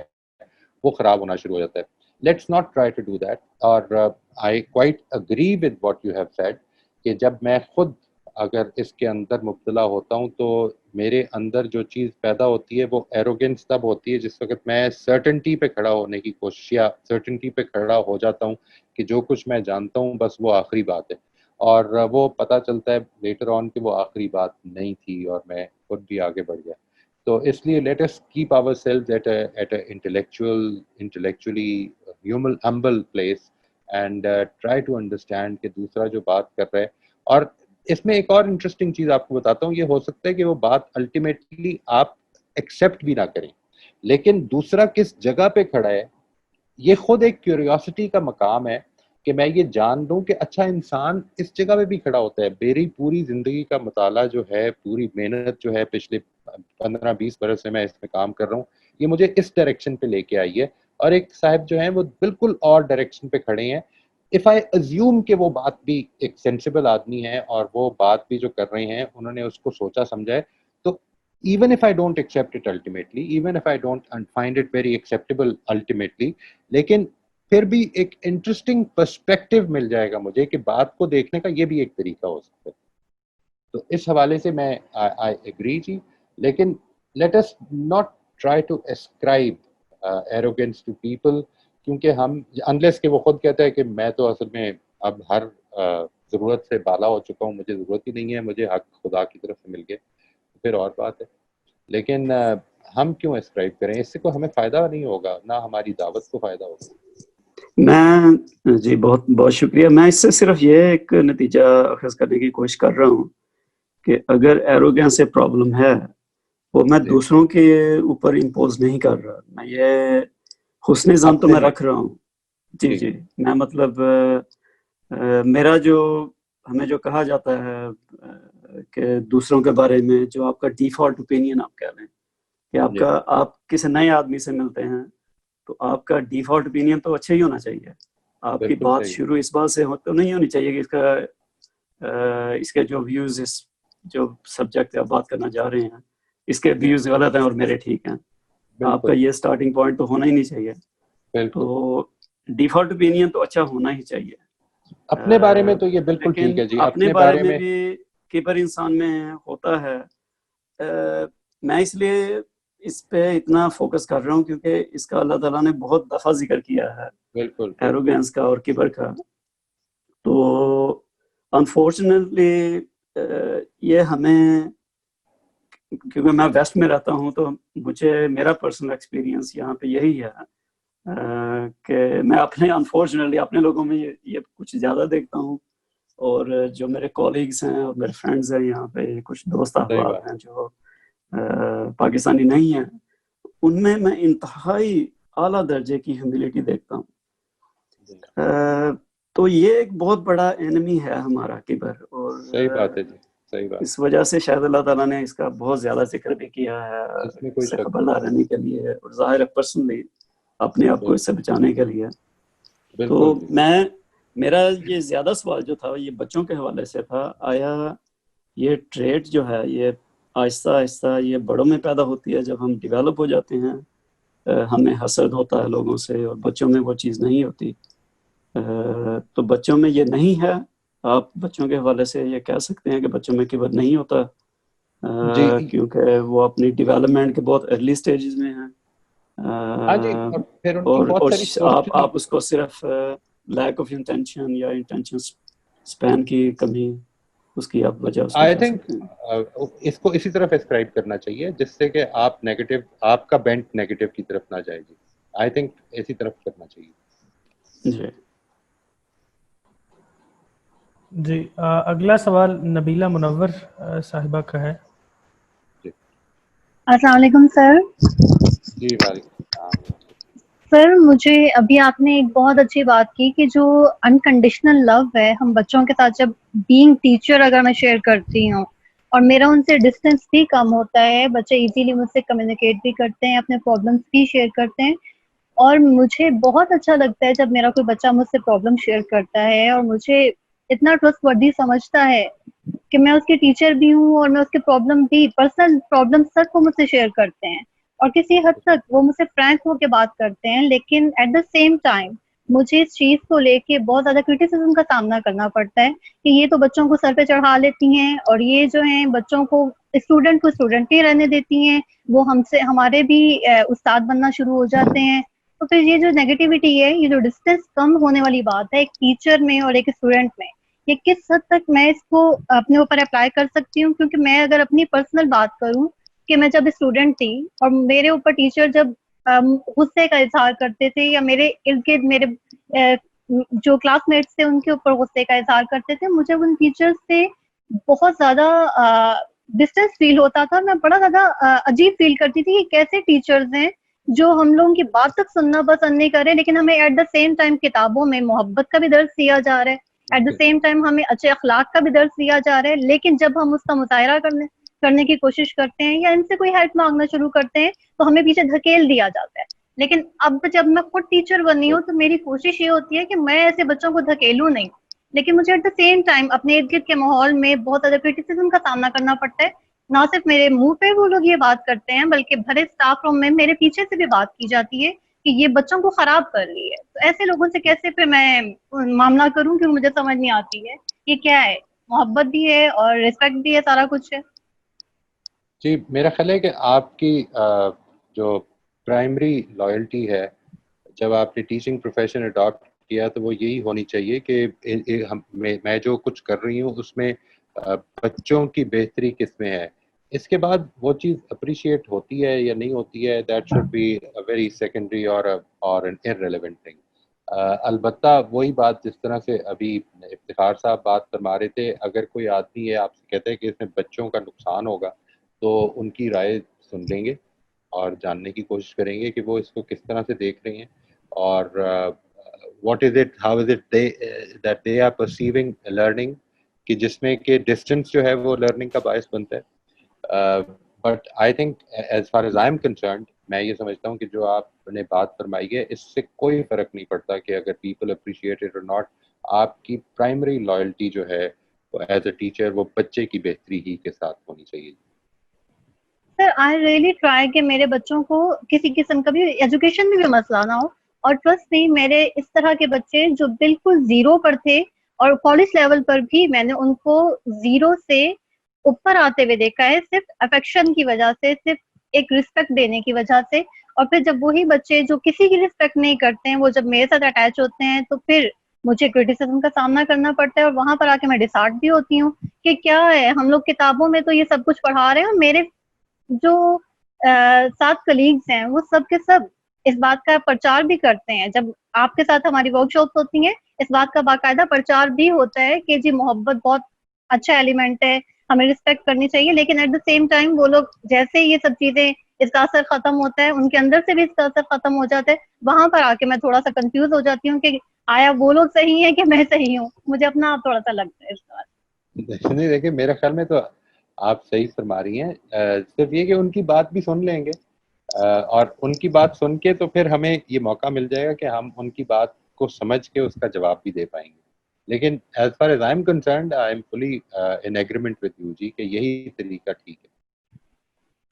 وہ خراب ہونا شروع ہو جاتا ہے. Let's not try to do that. اور I quite agree with what you have said کہ جب میں خود اگر اس کے اندر مبتلا ہوتا ہوں تو میرے اندر جو چیز پیدا ہوتی ہے وہ ایروگنس تب ہوتی ہے جس وقت میں سرٹنٹی پہ کھڑا ہونے کی کوشش یا سرٹنٹی پہ کھڑا ہو جاتا ہوں کہ جو کچھ میں جانتا ہوں بس وہ آخری بات ہے اور وہ پتہ چلتا ہے لیٹر آن کہ وہ آخری بات نہیں تھی اور میں خود بھی آگے بڑھ گیا. تو اس لیے let us keep ourselves at a intellectually humble place and try to understand کہ دوسرا جو بات کر رہا ہے. اور اس میں ایک اور انٹرسٹنگ چیز آپ کو بتاتا ہوں. یہ ہو سکتا ہے کہ وہ بات الٹیمیٹلی آپ ایکسیپٹ بھی نہ کریں لیکن دوسرا کس جگہ پہ کھڑا ہے یہ خود ایک کیوریوسٹی کا مقام ہے کہ میں یہ جان دوں کہ اچھا انسان اس جگہ پہ بھی کھڑا ہوتا ہے. میری پوری زندگی کا مطالعہ جو ہے، پوری محنت جو ہے پچھلے 15-20 برس سے میں اس میں کام کر رہا ہوں، یہ مجھے اس ڈائریکشن پہ لے کے آئی ہے اور ایک صاحب جو ہیں وہ بالکل اور ڈائریکشن پہ کھڑے ہیں. if I assume کہ وہ بات بھی ایک سینسیبل آدمی ہے اور وہ بات بھی جو کر رہے ہیں انہوں نے اس کو سوچا سمجھا ہے تو even if I don't accept it ultimately, even if I don't find it very acceptable ultimately, لیکن پھر بھی ایک انٹرسٹنگ پرسپیکٹیو مل جائے گا مجھے کہ بات کو دیکھنے کا یہ بھی ایک طریقہ ہو سکتا ہے. تو اس حوالے سے میں I agree جی. لیکن let us not try to ascribe arrogance to people کیونکہ ہم انلیس کہ وہ خود کہتا ہے کہ میں تو اصل میں اب ہر ضرورت سے بالا ہو چکا ہوں، مجھے ضرورت ہی نہیں ہے، مجھے حق خدا کی طرف سے مل گئے، پھر اور بات ہے. لیکن ہم کیوں اسکرائب کریں؟ اس سے کوئی ہمیں فائدہ نہیں ہوگا، نہ ہماری دعوت کو فائدہ ہوگا. میں جی بہت بہت شکریہ. میں اس سے صرف یہ ایک نتیجہ اخذ کرنے کی کوشش کر رہا ہوں کہ اگر ایروگنس سے پرابلم ہے وہ میں دوسروں کے اوپر امپوز نہیں کر رہا، میں یہ حسن ظن تو میں رکھ رہا ہوں. جی جی میں مطلب میرا جو ہمیں جو کہا جاتا ہے کہ دوسروں کے بارے میں جو آپ کا ڈیفالٹ اوپینین آپ کہہ لیں کہ آپ کسی نئے آدمی سے ملتے ہیں تو آپ کا ڈیفالٹ اوپینین تو اچھا ہی ہونا چاہیے. آپ کی بات شروع اس بات سے تو نہیں ہونی چاہیے کہ اس کے جو ویوز جو سبجیکٹ آپ بات کرنا جا رہے ہیں اس کے ویوز غلط ہیں اور میرے ٹھیک ہیں. آپ کا یہ سٹارٹنگ پوائنٹ تو ہونا ہی نہیں چاہیے. تو ڈیفالٹ اوپینین تو اچھا ہونا ہی چاہیے. اپنے بارے میں تو یہ بالکل ٹھیک ہے جی. اپنے بارے میں بھی کیپر انسان میں ہوتا ہے. میں اس لیے اس پہ اتنا فوکس کر رہا ہوں کیونکہ اس کا اللہ تعالیٰ نے بہت دفعہ ذکر کیا ہے, بالکل ایروگینس کا اور کبر کا. تو انفارچونیٹلی یہ ہمیں, کیونکہ میں ویسٹ میں رہتا ہوں تو مجھے میرا پرسنل ایکسپیرینس یہاں پہ یہی ہے کہ میں انفارچونیٹلی اپنے لوگوں میں یہ کچھ زیادہ دیکھتا ہوں. اور جو میرے کولیگز ہیں اور میرے فرینڈز ہیں یہاں پہ, کچھ دوست احباب ہیں جو پاکستانی نہیں ہیں, ان میں انتہائی اعلیٰ درجے کی ہیوملٹی دیکھتا ہوں. تو یہ ایک بہت بڑا اینمی ہے ہمارا کبر, اور صحیح بات ہے جی, صحیح بات. اس وجہ سے شاید اللہ تعالیٰ نے اس کا بہت زیادہ ذکر بھی کیا ہے اس سے خبردار رہنے کے لیے, اور ظاہر ہے پرسنلی اپنے آپ کو اس سے بچانے کے لیے. تو میرا یہ زیادہ سوال جو تھا یہ بچوں کے حوالے سے تھا, آیا یہ ٹریٹ جو ہے یہ آہستہ آہستہ یہ بڑوں میں پیدا ہوتی ہے جب ہم ڈیولپ ہو جاتے ہیں, ہمیں حسد ہوتا ہے لوگوں سے, اور بچوں میں وہ چیز نہیں ہوتی. تو بچوں میں یہ نہیں ہے, آپ بچوں کے حوالے سے یہ کہہ سکتے ہیں کہ بچوں میں کبر نہیں ہوتا کیونکہ وہ اپنی ڈیولپمنٹ کے بہت ارلی سٹیجز میں ہیں, اور آپ اس کو صرف لیک آف انٹینشن یا انٹینشن سپین کی کمی, اس کی آپ وجہ آئی تھنک اس کو اسی طرف اسکرائب کرنا چاہیے جس سے کہ آپ نیگیٹو, آپ کا بینٹ نیگیٹو کی طرف نہ جائے جی. آئی تھنک اسی طرف کرنا چاہیے جی. جی اگلا سوال نبیلہ منور صاحبہ کا ہے. السلام علیکم سر. جی وعلیکم السلام. سر مجھے ابھی آپ نے ایک بہت اچھی بات کی کہ جو انکنڈیشنل لو ہے ہم بچوں کے ساتھ, جب بینگ ٹیچر اگر میں شیئر کرتی ہوں اور میرا ان سے ڈسٹینس بھی کم ہوتا ہے, بچے ایزیلی مجھ سے کمیونیکیٹ بھی کرتے ہیں, اپنے پرابلمس بھی شیئر کرتے ہیں, اور مجھے بہت اچھا لگتا ہے جب میرا کوئی بچہ مجھ سے پرابلم شیئر کرتا ہے اور مجھے اتنا ٹرسٹ وردی سمجھتا ہے کہ میں اس کی ٹیچر بھی ہوں اور میں اس کے پرابلم بھی, پرسنل پرابلم تک وہ مجھ سے شیئر کرتے ہیں, اور کسی حد تک وہ مجھ سے فرینک ہو کے بات کرتے ہیں. لیکن ایٹ دا سیم ٹائم مجھے اس چیز کو لے کے بہت زیادہ کرٹیسزم کا سامنا کرنا پڑتا ہے کہ یہ تو بچوں کو سر پہ چڑھا لیتی ہیں, اور یہ جو ہیں بچوں کو اسٹوڈنٹ کو اسٹوڈنٹ ہی رہنے دیتی ہیں, وہ ہم سے ہمارے بھی استاد بننا شروع ہو جاتے ہیں. تو پھر یہ جو نیگیٹیوٹی ہے, یہ جو ڈسٹینس کم ہونے والی بات ہے ایک ٹیچر میں اور ایک اسٹوڈنٹ میں, یہ کس حد تک میں اس کو اپنے اوپر اپلائی کر سکتی ہوں؟ کیونکہ میں اگر اپنی پرسنل بات کروں کہ میں جب اسٹوڈنٹ تھی اور میرے اوپر ٹیچر جب غصے کا اظہار کرتے تھے, یا میرے ارد گرد میرے جو کلاس میٹس تھے ان کے اوپر غصے کا اظہار کرتے تھے, مجھے ان ٹیچر سے بہت زیادہ ڈسٹینس فیل ہوتا تھا. میں بڑا زیادہ عجیب فیل کرتی تھی کہ کیسے ٹیچرز ہیں جو ہم لوگوں کی بات تک سننا پسند نہیں کرے, لیکن ہمیں ایٹ دا سیم ٹائم کتابوں میں محبت کا بھی درس دیا جا رہا ہے, ایٹ دا سیم ٹائم ہمیں اچھے اخلاق کا بھی درس دیا جا رہا ہے, لیکن جب ہم اس کا مظاہرہ کرنے کی کوشش کرتے ہیں یا ان سے کوئی ہیلپ مانگنا شروع کرتے ہیں تو ہمیں پیچھے دھکیل دیا جاتا ہے. لیکن اب جب میں خود ٹیچر بنی ہوں تو میری کوشش یہ ہوتی ہے کہ میں ایسے بچوں کو دھکیلوں نہیں, لیکن مجھے ایٹ دا سیم ٹائم اپنے ارد گرد کے ماحول میں بہت زیادہ کرٹیسزم کا سامنا کرنا پڑتا ہے. نہ صرف میرے منہ پہ وہ لوگ یہ بات کرتے ہیں بلکہ بھرے اسٹاف روم میں میرے پیچھے سے بھی بات کی جاتی ہے کہ یہ بچوں کو خراب کر رہی ہے. تو ایسے لوگوں سے کیسے پھر میں معاملہ کروں, کیونکہ مجھے سمجھ نہیں آتی ہے یہ کیا ہے, محبت بھی ہے اور ریسپیکٹ بھی ہے, سارا کچھ ہے. جی میرا خیال ہے کہ آپ کی جو پرائمری لائلٹی ہے جب آپ نے ٹیچنگ پروفیشن اڈاپٹ کیا تو وہ یہی ہونی چاہیے کہ میں جو کچھ کر رہی ہوں اس میں بچوں کی بہتری کس میں ہے. اس کے بعد وہ چیز اپریشیٹ ہوتی ہے یا نہیں ہوتی ہے, that should be very secondary اور an irrelevant thing. البتہ وہی بات جس طرح سے ابھی افتخار صاحب بات فرما رہے تھے, اگر کوئی آدمی ہے آپ سے کہتا ہے کہ اس میں بچوں کا نقصان ہوگا تو ان کی رائے سن لیں گے اور جاننے کی کوشش کریں گے کہ وہ اس کو کس طرح سے دیکھ رہے ہیں, اور what is it, how is it that they are perceiving learning, کہ جس میں کہ ڈسٹینس جو ہے وہ لرننگ کا باعث بنتا ہے. But I think as far as I am concerned, میں یہ سمجھتا ہوں کہ جو آپ نے بات فرمائی ہے اس سے کوئی فرق نہیں پڑتا کہ اگر پیپل اپریشیٹ اٹ اور ناٹ, آپ کی پرائمری لائلٹی جو ہے ایز اے ٹیچر وہ بچے کی بہتری ہی کے ساتھ ہونی چاہیے. سر آئی ریئلی ٹرائی کہ میرے بچوں کو کسی قسم کا بھی ایجوکیشن میں بھی مسئلہ نہ ہو. اور ٹرسٹ نہیں, میرے اس طرح کے بچے جو بالکل زیرو پر تھے اور کالج لیول پر بھی میں نے ان کو زیرو سے اوپر آتے ہوئے دیکھا ہے, صرف افیکشن کی وجہ سے, صرف ایک رسپیکٹ دینے کی وجہ سے. اور پھر جب وہی بچے جو کسی کی رسپیکٹ نہیں کرتے ہیں وہ جب میرے ساتھ اٹیچ ہوتے ہیں تو پھر مجھے کرٹیسزم کا سامنا کرنا پڑتا ہے, اور وہاں پر آ کے میں ڈسہارٹ بھی ہوتی ہوں کہ کیا ہے, ہم لوگ کتابوں میں تو یہ سب کچھ پڑھا رہے ہیں, اور میرے جو ساتھ کلیگز ہیں وہ سب کے سب اس بات کا پرچار بھی کرتے ہیں. جب آپ کے ساتھ ہماری ورک شاپس ہوتی ہیں اس بات کا باقاعدہ پرچار بھی ہوتا ہے کہ جی محبت بہت اچھا ایلیمنٹ ہے, ہمیں رسپیکٹ کرنی چاہیے. لیکن ایٹ دا سیم ٹائم وہ لوگ جیسے یہ سب چیزیں اس کا اثر ختم ہوتا ہے, ان کے اندر سے بھی اس کا اثر ختم ہو جاتا ہے, وہاں پر آ کے میں تھوڑا سا کنفیوز ہو جاتی ہوں کہ آیا وہ لوگ صحیح ہیں کہ میں صحیح ہوں. مجھے اپنا آپ تھوڑا سا لگتا ہے اس بات. نہیں دیکھیں, میرے خیال میں تو آپ صحیح فرما رہی ہیں, صرف یہ کہ ان کی بات بھی سن لیں گے, اور ان کی بات سن کے تو پھر ہمیں یہ موقع مل جائے گا کہ ہم ان کی بات کو سمجھ کے اس کا جواب بھی دے پائیں گے. لیکن as far as I am concerned, I am fully in agreement with you جی کہ یہی طریقہ ٹھیک ہے.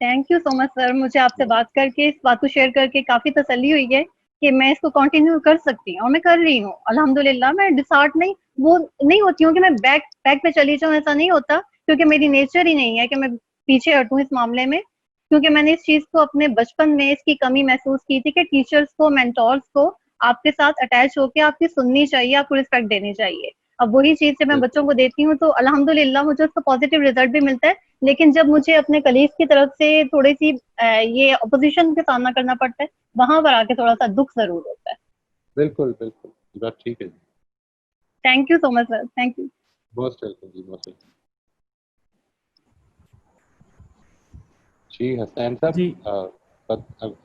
تھینک یو سو مچ سر, مجھے آپ سے بات کر کے, اس بات کو شیئر کر کے کافی تسلی ہوئی ہے کہ میں اس کو کنٹینیو کر سکتی ہوں, اور میں کر رہی ہوں الحمدللہ. میں ڈسہارٹ نہیں ہوتی ہوں کہ میں بیک پہ چلی جاؤں, ایسا نہیں ہوتا, کیونکہ میری نیچر ہی نہیں ہے کہ میں پیچھے ہٹوں اس معاملے میں. کیونکہ میں نے اس چیز کو اپنے بچپن میں اس کی کمی محسوس کی تھی کہ ٹیچرس کو, مینٹورس کو آپ کے ساتھ اٹیچ ہو کے آپ کی سننی چاہیے, آپ کو رسپیکٹ دینی چاہیے. اب وہی چیز سے میں بچوں کو دیتی ہوں تو الحمدللہ مجھے اس کا پازیٹیو ریزلٹ بھی ملتا ہے. لیکن جب مجھے اپنے کلیگز کی طرف سے تھوڑی سی یہ اپوزیشن کا سامنا کرنا پڑتا ہے, وہاں پر آ کے تھوڑا سا دکھ ضرور ہوتا ہے. بالکل بالکل, یہ بات ٹھیک ہے جی. Thank you so much sir, thank you. Most welcome جی, موسٹ ویلکم. جی حسین صاحب, جی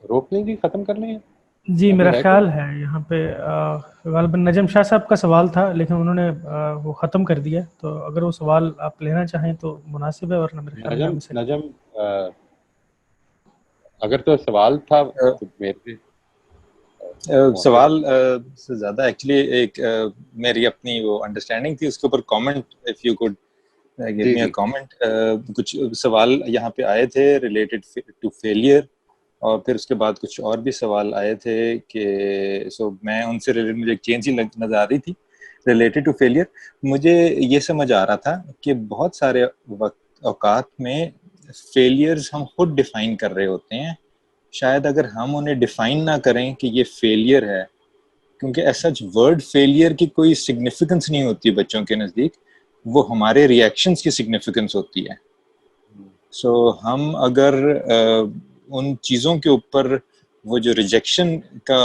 روک لیں جی, ختم کر لیں. جی, ابھی میرا ہے خیال ہے یہاں پہ غالباً نجم شاہ صاحب کا سوال تھا, لیکن انہوں نے وہ ختم کر دیا, تو اگر وہ سوال آپ لینا چاہیں تو مناسب ہے, ورنہ میرے خیال میں ہم اسے نجم, اگر تو سوال تھا تو میرے سوال سے زیادہ ایکچولی ایک میری اپنی وہ انڈرسٹینڈنگ تھی, اس کے اوپر comment, if you could give me a comment. کچھ سوال یہاں پہ آئے تھے ریلیٹڈ ٹو فیلئر, اور پھر اس کے بعد کچھ اور بھی سوال آئے تھے کہ میں ان سے ریلیٹڈ, مجھے ایک چینج ہی نظر آ رہی تھی ریلیٹڈ ٹو فیلئر. مجھے یہ سمجھ آ رہا تھا کہ بہت سارے اوقات میں فیلئرز ہم خود ڈیفائن کر رہے ہوتے ہیں. شاید اگر ہم انہیں ڈیفائن نہ کریں کہ یہ فیلئر ہے, کیونکہ ایسا ورڈ فیلئر کی کوئی سگنیفیکنس نہیں ہوتی بچوں کے نزدیک, وہ ہمارے ریئیکشنز کی سگنیفیکنس ہوتی ہے. سو ہم اگر ان چیزوں کے اوپر وہ جو ریجیکشن کا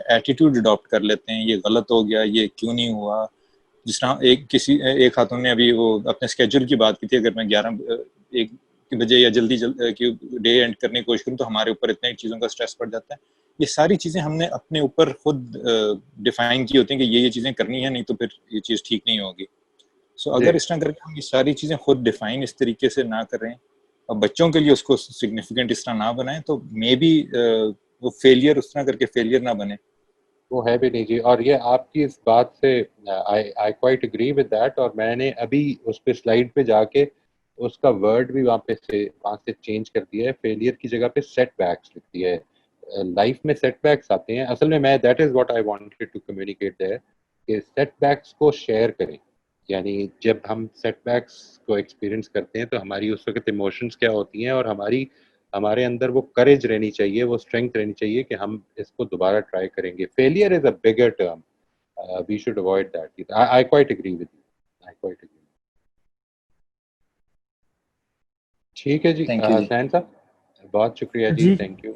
ایٹیٹیوڈ اڈاپٹ کر لیتے ہیں, یہ غلط ہو گیا, یہ کیوں نہیں ہوا. جس طرح ایک خاتون نے ابھی وہ اپنے اسکیجول کی بات کی تھی, اگر میں 1 بجے یا جلدی ڈے اینڈ کرنے کی کوشش کروں تو ہمارے اوپر اتنے چیزوں کا اسٹریس پڑ جاتا ہے. یہ ساری چیزیں ہم نے اپنے اوپر خود ڈیفائن کی ہوتی ہیں کہ یہ چیزیں کرنی ہیں, نہیں تو پھر یہ چیز ٹھیک نہیں ہوگی. سو اگر اس طرح کر کے ہم یہ ساری چیزیں خود ڈیفائن اس طریقے سے نہ کریں اور بچوں کے لیے اس کو سگنیفیکنٹ اس طرح نہ بنائیں, تو مے بی وہ فیلئر اس طرح کر کے فیلئر نہ بنے. وہ ہے بھی نہیں جی. اور یہ آپ کی اس بات سے آئی کوائٹ اگری ود دیٹ, اور میں نے ابھی اس پہ سلائڈ پہ جا کے اس کا ورڈ بھی وہاں سے چینج کر دیا ہے. فیلئر کی جگہ پہ سیٹ بیکس لکھ دیا ہے. لائف میں سیٹ بیکس آتے ہیں, اصل میں that is what I wanted to communicate there, کہ سیٹ بیکس کو شیئر کریں. یعنی جب ہم سیٹ بیکس کو ایکسپیرئنس کرتے ہیں تو ہماری اس وقت ایموشنز کیا ہوتی ہیں, اور ہمارے اندر وہ کریج رہنی چاہیے, وہ اسٹرینگتھ رہنی چاہیے کہ ہم اس کو دوبارہ ٹرائی کریں گے. Failure is a bigger term, we should avoid that. I quite agree with you, I quite agree. ٹھیک ہے جی حسین صاحب, بہت شکریہ جی, تھینک یو.